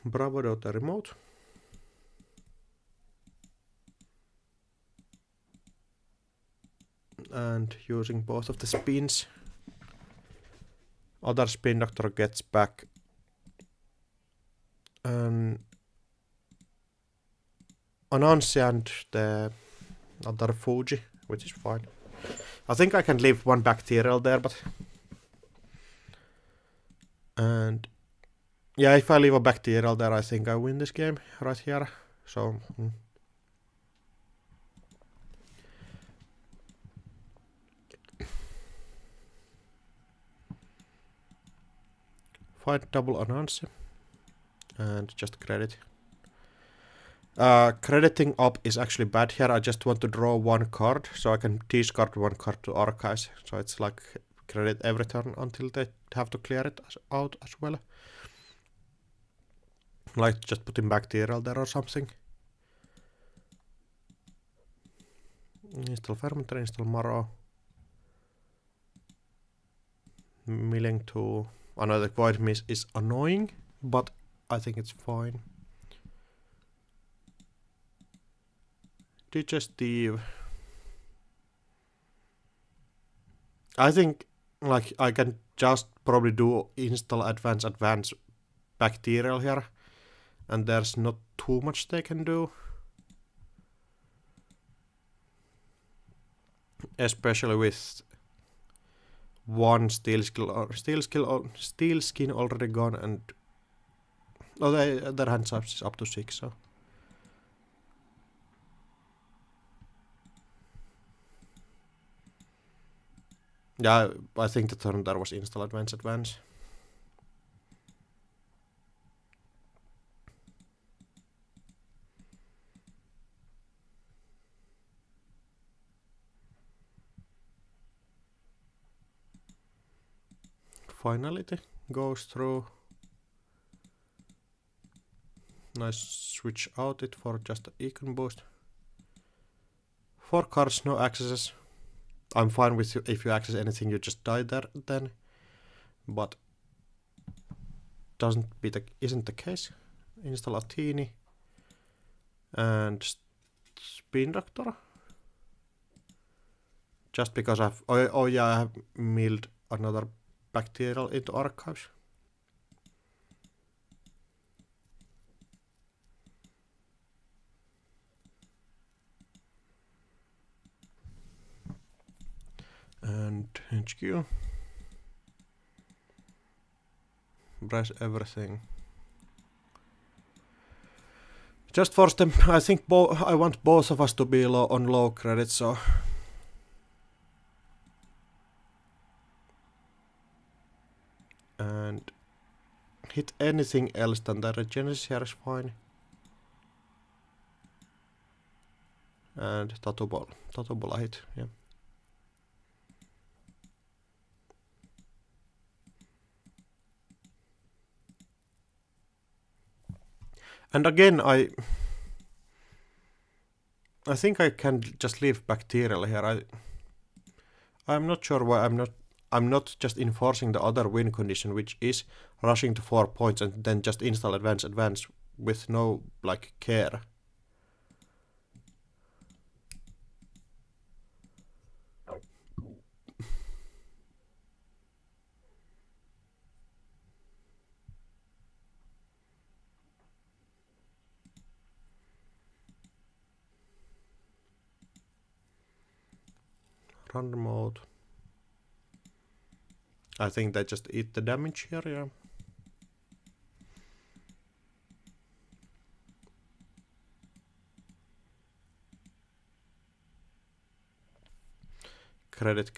Bravo Dota remote. And using both of the spins. Other Spin Doctor gets back. Anansi and the other Fuji, which is fine. I think I can leave 1 bacterial there, but... And... yeah, if I leave a bacterial there, I think I win this game right here. So... Fight double Anansi. And just credit. Crediting up is actually bad here. I just want to draw 1 card, so I can discard 1 card to archives. So it's like credit every turn until they have to clear it out as well. Like just putting bacterial there or something. Install Fermenter, install Marrow. Milling to another Void Miss is annoying, but I think it's fine. Digestive. I think like I can just probably do install advance bacterial here, and there's not too much they can do. Especially with 1 steel skin already gone, and their hand size is up to 6, so. Yeah, I think the turn there was install advance. Finality goes through. Nice switch out it for just the econ boost. 4 cards, no accesses. I'm fine with you if you access anything, you just die there then. But isn't the case. Install Athene and Spin Doctor. Just because I have milled another bacterial into archives. And HQ. Press everything. Just force them. I think I want both of us to be on low credit, so. And hit anything else than the regenesis here is fine. And tattoo ball. Tattoo ball I hit, yeah. And again, I think I can just leave bacterial here. I'm not sure why I'm not just enforcing the other win condition, which is rushing to 4 points and then just install advance with no like care. Random mode. I think they just eat the damage here, yeah. Credit.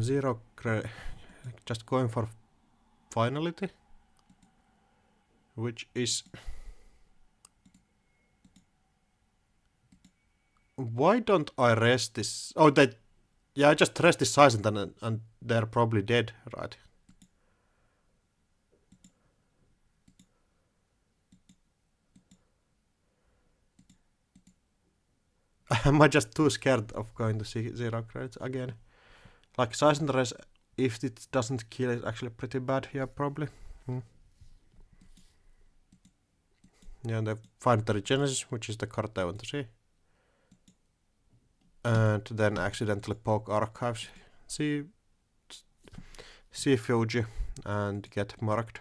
Zero credit. Just going for finality, which is... Why don't I rest this? Oh, yeah, I just rest this size and they're probably dead, right? Am I just too scared of going to see zero credits again? Like size and res, if it doesn't kill, it's actually pretty bad here, probably. Yeah, they find the regenesis, which is the card I want to see. And then accidentally poke archives. See Fuji and get marked.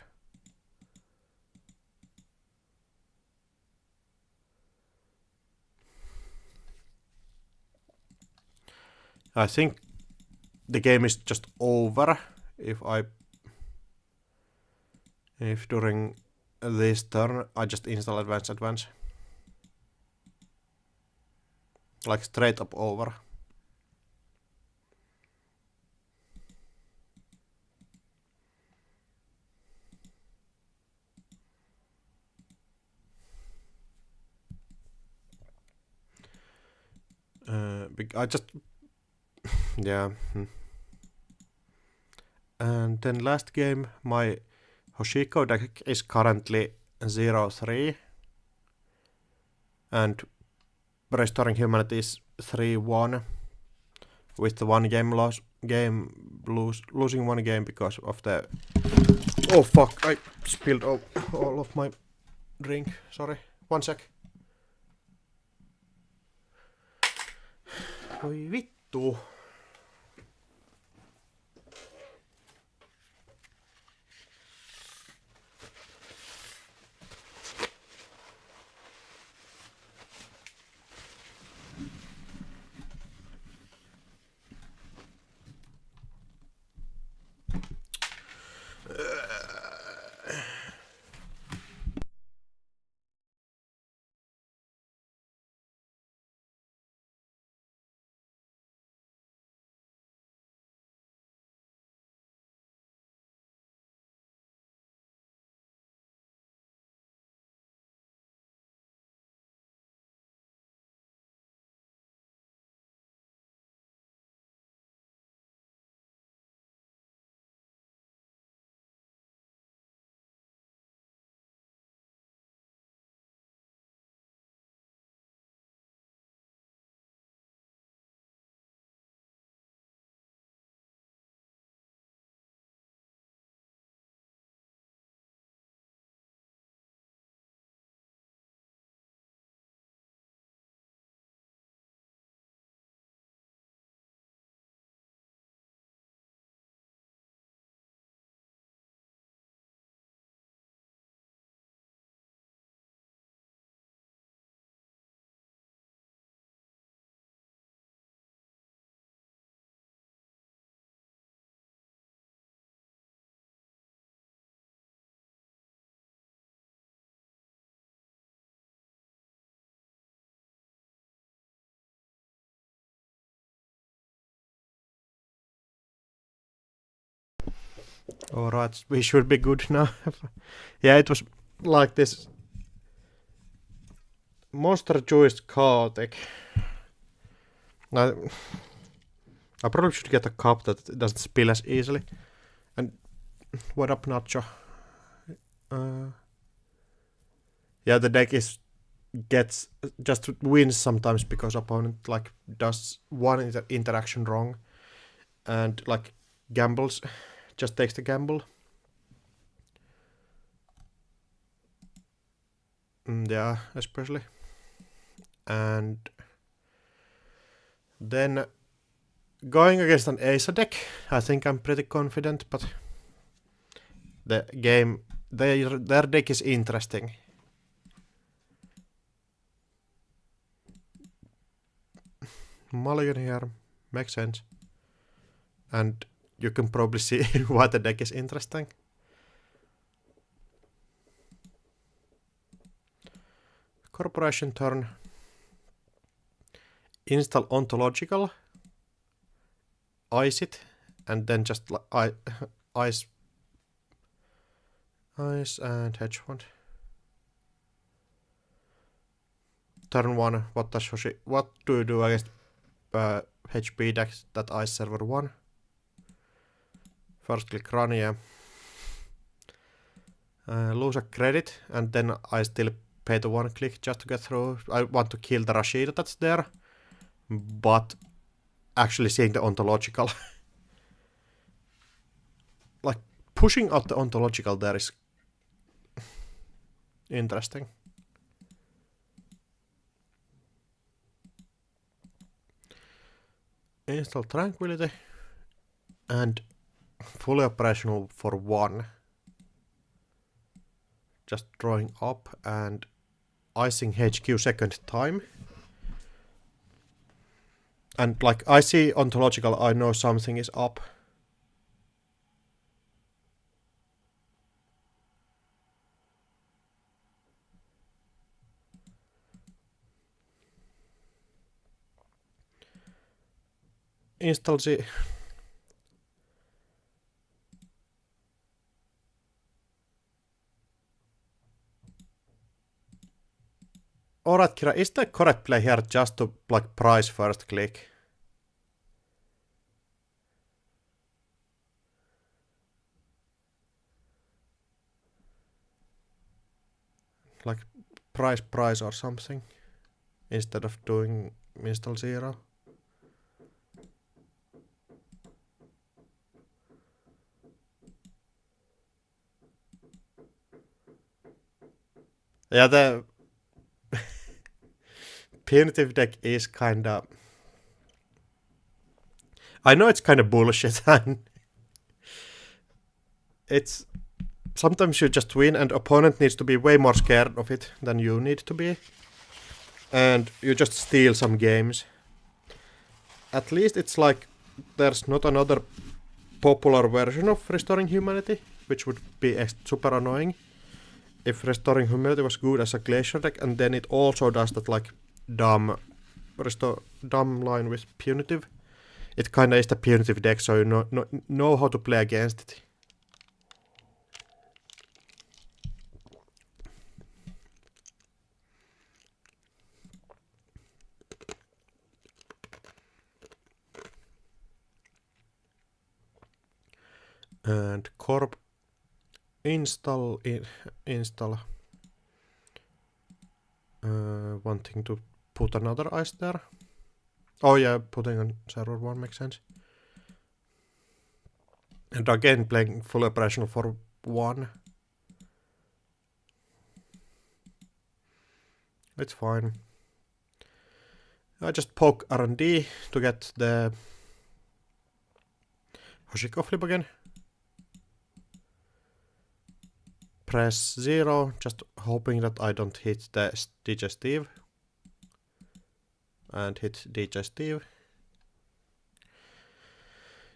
I think the game is just over if during this turn I just install advance. Like straight up over. I just... yeah. And then last game, my Hoshiko deck is currently 0-3. And Restoring Humanity is 3-1. With the losing one game because of the... Oh fuck, I spilled all of my drink. Sorry, 1 sec. Oi vittu. Alright, we should be good now. Yeah, it was like this monster juiced chaotic. I probably should get a cup that doesn't spill as easily. And what up, Nacho? Yeah, the deck gets just wins sometimes because opponent like does one interaction wrong and like gambles, just takes the gamble. Yeah, especially. And then going against an Asa deck, I think I'm pretty confident, but the game, their deck is interesting. Mulligan here, makes sense. And you can probably see why the deck is interesting. Corporation turn. Install ontological. Ice it. And then just ice and hedge fund. Turn 1. What do you do against HP decks that ice server 1? First click run, yeah. Lose a credit, and then I still pay the 1 click just to get through. I want to kill the Rashida that's there, but actually seeing the ontological. Like, pushing out the ontological there is interesting. Install Tranquility, and fully operational for 1. Just drawing up and icing HQ second time. And like I see ontological, I know something is up. Install the Alright, Kira, is the correct play here just to like price first click? Like price or something instead of doing install 0. Yeah, the punitive deck is kinda... I know it's kinda bullshit, and it's... Sometimes you just win and opponent needs to be way more scared of it than you need to be. And you just steal some games. At least it's like there's not another popular version of Restoring Humanity, which would be super annoying. If Restoring Humanity was good as a Glacier deck, and then it also does that like dumb line with Punitive. It kinda is the Punitive deck, so you know how to play against it. And corp install wanting to put another ice there. Oh yeah, putting on server 1 makes sense. And again playing full operational for 1. It's fine. I just poke R&D to get the Hoshiko flip again. Press 0, just hoping that I don't hit the DJ Steve. And hit DJ Steve.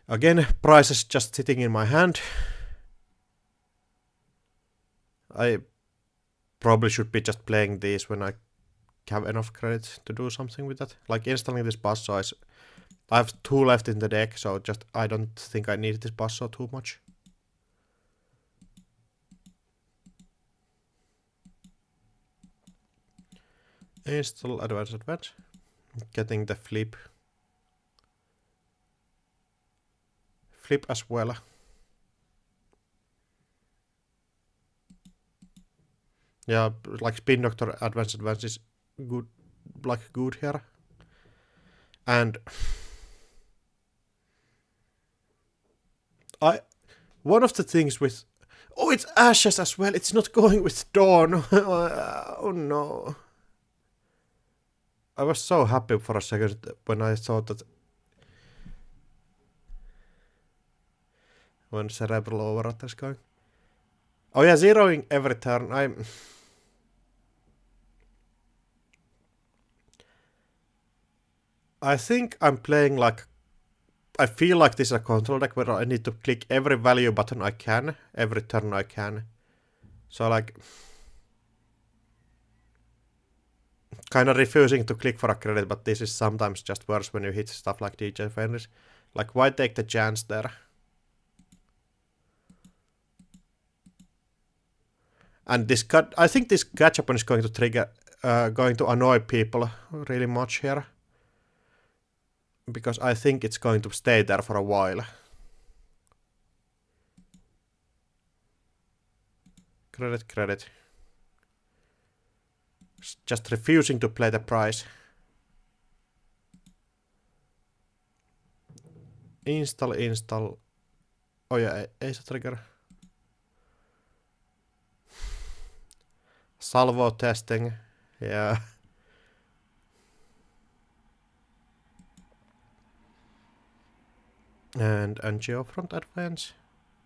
Again, price is just sitting in my hand. I probably should be just playing these when I have enough credit to do something with that. Like installing this Basso is... I have 2 left in the deck, so just I don't think I need this Basso too much. Install advanced. Getting the flip as well. Yeah, like Spin Doctor Advanced is good, like good here. And one of the things with it's Ashes as well. It's not going with Dawn. Oh no. I was so happy for a second when I thought that when Cerebral Override is going. Oh yeah, zeroing every turn. I think I'm playing like... I feel like this is a control deck where I need to click every value button I can, every turn I can. So like... kind of refusing to click for a credit, but this is sometimes just worse when you hit stuff like DJ Fenris. Like, why take the chance there? And this I think this catch-up is going to trigger, going to annoy people really much here. Because I think it's going to stay there for a while. Credit. Just refusing to play the price. Install. Oh yeah, Ace trigger. Salvo testing. Yeah. And Geofront advance.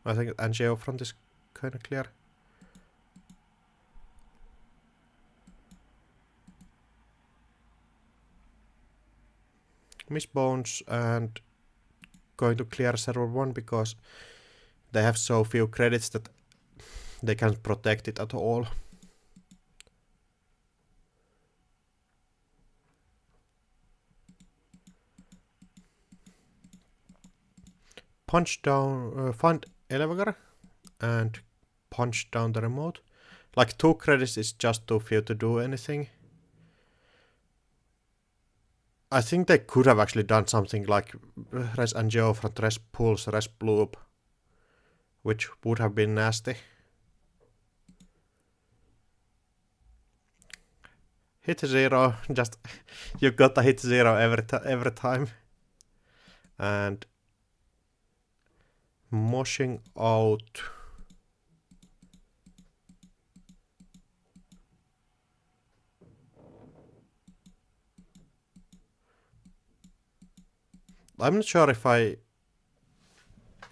I think Geofront is kind of clear. Miss Bones and going to clear server 1 because they have so few credits that they can't protect it at all. Punch down, find elevator and punch down the remote. Like 2 credits is just too few to do anything. I think they could have actually done something like res Geofront, res pulse, res bloop, which would have been nasty. Hit 0, just you gotta hit 0 every time. And moshing out. I'm not sure if I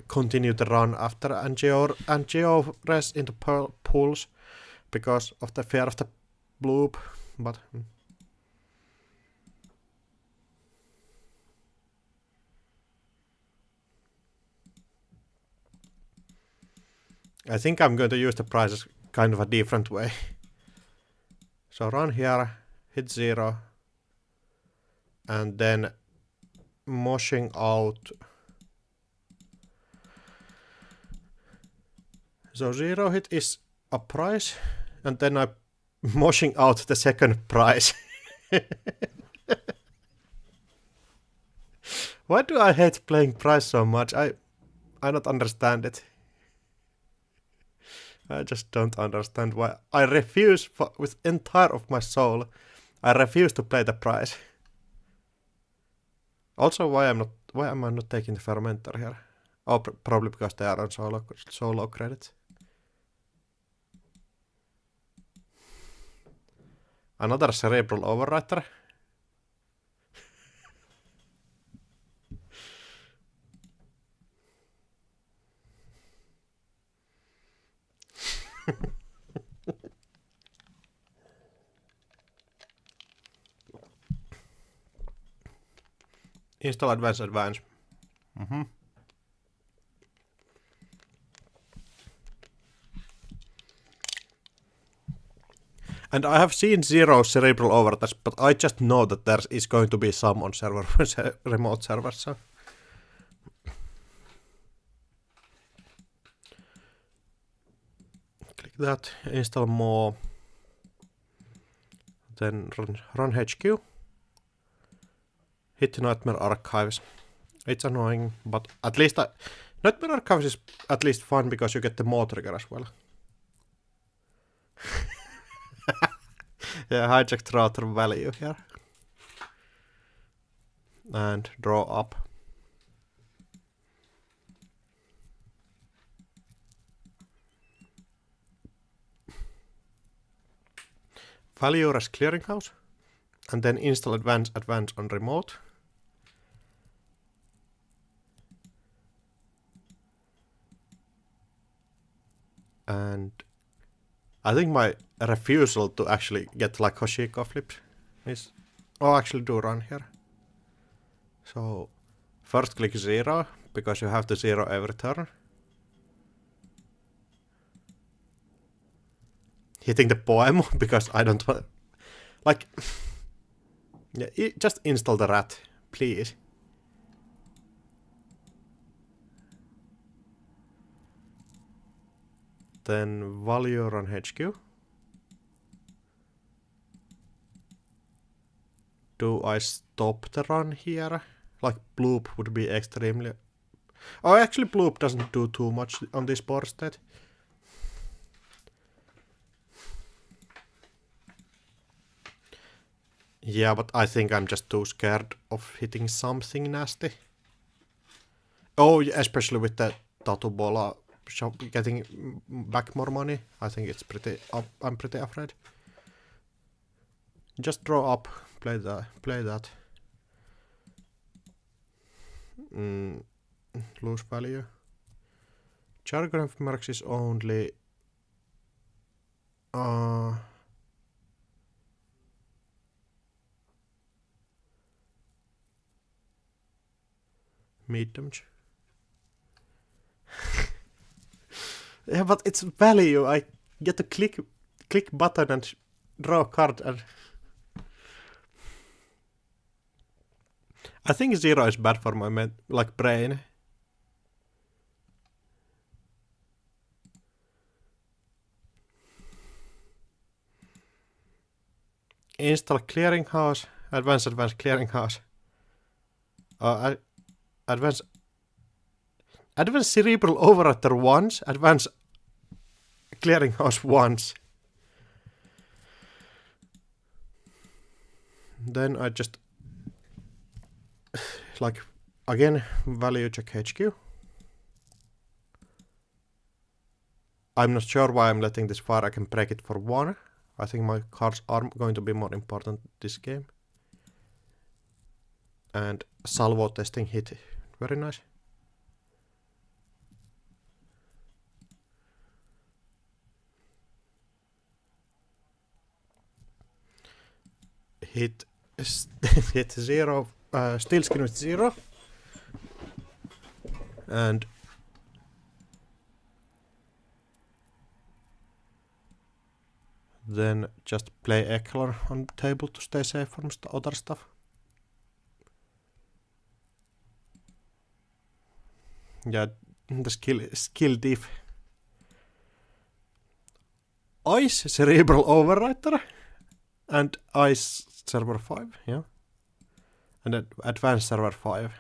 continue the run after Angeo res into pools because of the fear of the bloop, but I think I'm going to use the prices kind of a different way. So run here, hit 0, and then moshing out. So 0 hit is a price, and then I'm moshing out the second price. Why do I hate playing price so much? I don't understand it. I just don't understand why. I refuse with entire of my soul. I refuse to play the price. Also, why am I not taking the fermenter here? Oh, probably because they are on so low credits. Another cerebral overwriter. Install advance. And I have seen 0 cerebral overwriters, but I just know that there is going to be some on server remote servers. So. Click that, install more. Then run HQ. Hit Nightmare Archives. It's annoying, but at least Nightmare Archives is at least fun because you get the more trigger as well. Yeah, hijack router value here. And draw up. Value as clearinghouse. And then install advance on remote. And I think my refusal to actually get like Hoshiko flipped is... Oh, actually do run here. So first click 0, because you have to 0 every turn. Hitting the poem, because I don't want... Like... Yeah, just install the rat, please. Then value run HQ. Do I stop the run here? Like bloop would be extremely... Oh, actually bloop doesn't do too much on this board state. Yeah, but I think I'm just too scared of hitting something nasty. Oh, especially with the Tattoo Bola shop getting back more money. I think it's pretty... I'm pretty afraid. Just draw up, play that. Lose value. Jargon of marks is only... Mid damage. Yeah, but it's value. I get to click button and draw a card, and I think 0 is bad for my brain. Install clearinghouse, advance clearinghouse. Advance cerebral overwriter once, advance clearinghouse once. Then I just like again value check HQ. I'm not sure why I'm letting this fire. I can break it for 1. I think my cards are going to be more important this game. And salvo testing hit. Very nice. Hit 0, steel skin with 0. And then just play Eckler on table to stay safe from other stuff. Yeah, the skill diff. Ice cerebral overwriter and ice server 5, yeah. And then advanced server 5.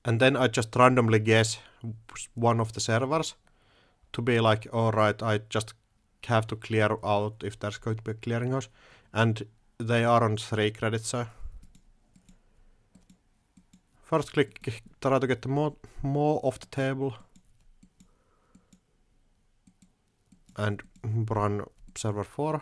And then I just randomly guess one of the servers to be like, alright, I just have to clear out if there's going to be a clearinghouse. And they are on 3 credits, so first click, try to get the more off the table. And run server 4.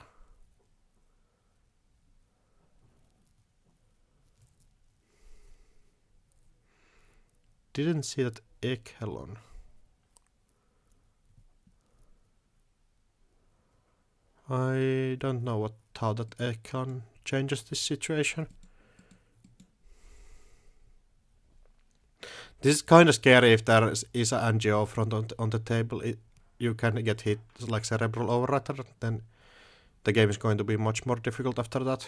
Didn't see that Echelon. I don't know how that Echelon changes this situation. This is kind of scary if there is an NGO front on the table. You can get hit like cerebral overwriter, then the game is going to be much more difficult after that.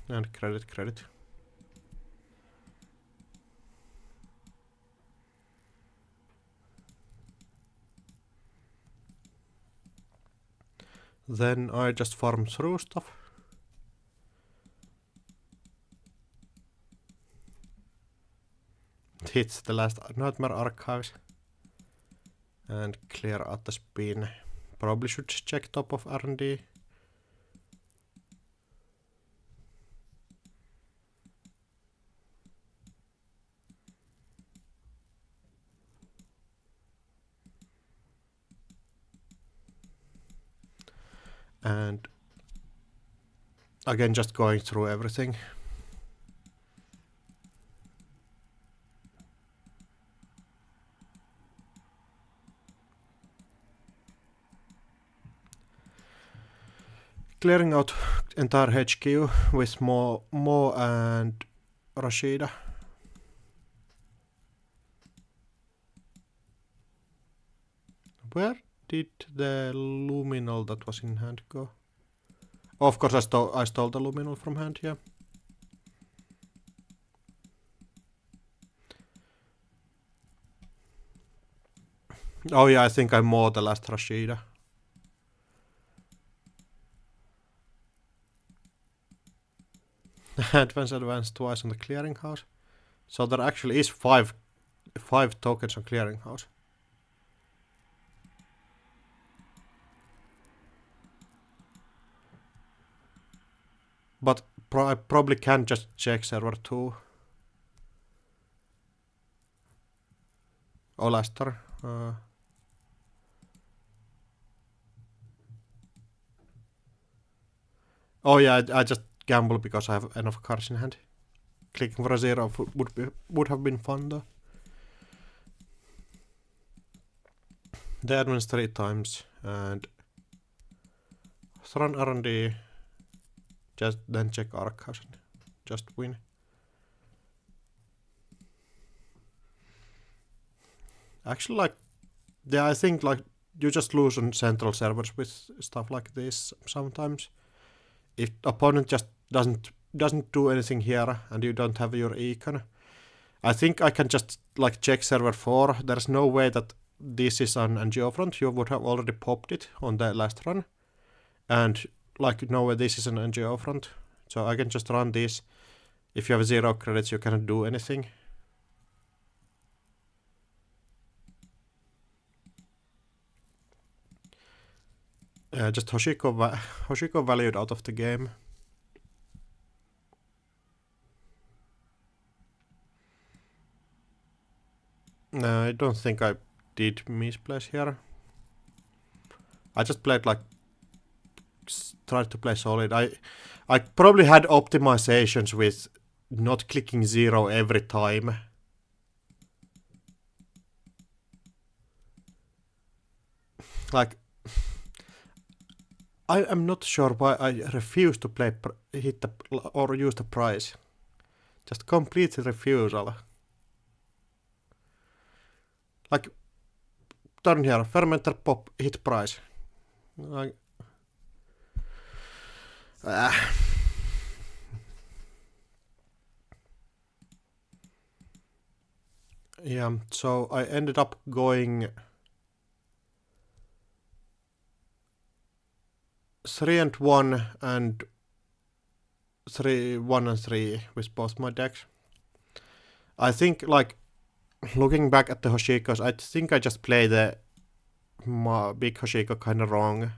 And credit. Then I just farm through stuff. Hits the last nightmare archives. And clear out the spin. Probably should check top of R&D. And again, just going through everything. Clearing out entire HQ with Mo and Rashida. Where did the luminal that was in hand go? Oh, of course, I stole the luminal from hand, yeah. Oh yeah, I think I mowed the last Rashida. advance twice on the clearinghouse. So there actually is five tokens on clearinghouse. But I probably can just check server 2. Or Lester. Oh yeah, I just gamble because I have enough cards in hand. Clicking for a 0 would have been fun though. They advance 3 times and run R&D. Just then check archives and just win. Actually, like, yeah, I think like you just lose on central servers with stuff like this sometimes. If opponent just doesn't do anything here and you don't have your econ, I think I can just like check server 4. There's no way that this is an NGO front. You would have already popped it on the last run. And like no way this is an NGO front. So I can just run this. If you have 0 credits, you cannot do anything. Just Hoshiko valued out of the game. No, I don't think I did misplace here. I just played like tried to play solid. I probably had optimizations with not clicking 0 every time. Like, I am not sure why I refuse to play hit the or use the prize. Just complete refusal. Like, turn here, fermenter pop, hit prize. Like, yeah, so I ended up going 3-1 and 1-3 with both my decks. I think, like, looking back at the Hoshikos, I think I just played the big Hoshiko kind of wrong.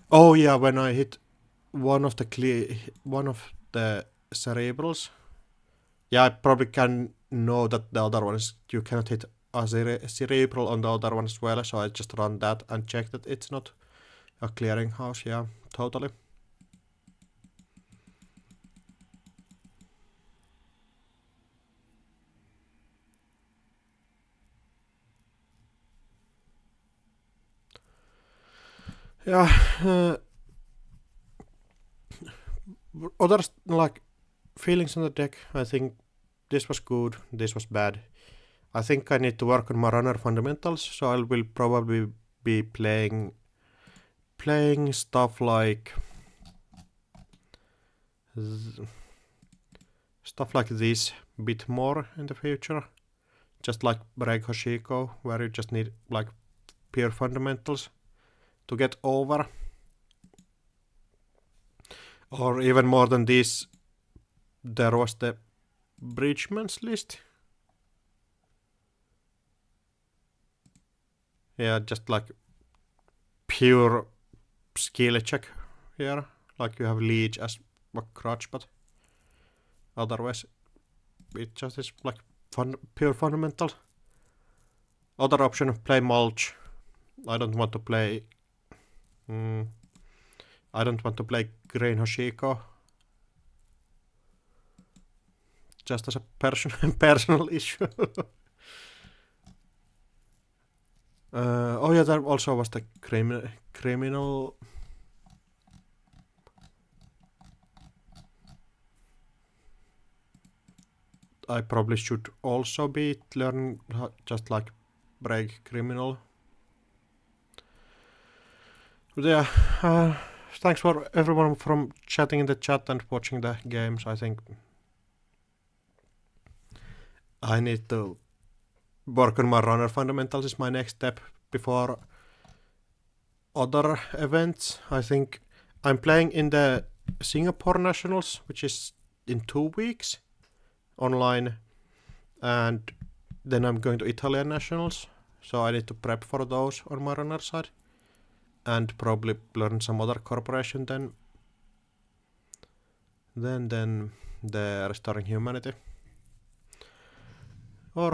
Oh yeah, when I hit one of the cerebrals, yeah, I probably can know that the other one is you cannot hit a cerebral on the other one as well, so I just run that and check that it's not a clearinghouse. Yeah, totally. Yeah. Other like feelings on the deck. I think this was good. This was bad. I think I need to work on my runner fundamentals, so I will probably be playing stuff like this a bit more in the future. Just like break Hoshiko, where you just need like pure fundamentals to get over. Or even more than this, there was the bridgeman's list. Yeah, just like pure skill check here. Like you have leech as a crutch, but otherwise it just is like pure fundamental. Other option, play mulch. I don't want to play Green Hoshiko. Just as a personal issue. Oh yeah, there also was the criminal. I probably should also be learning just like break criminal. But yeah, thanks for everyone from chatting in the chat and watching the games. I think I need to work on my runner fundamentals is my next step before other events. I think I'm playing in the Singapore Nationals, which is in 2 weeks online, and then I'm going to Italian Nationals, so I need to prep for those on my runner side and probably learn some other corporation then the Restoring Humanity.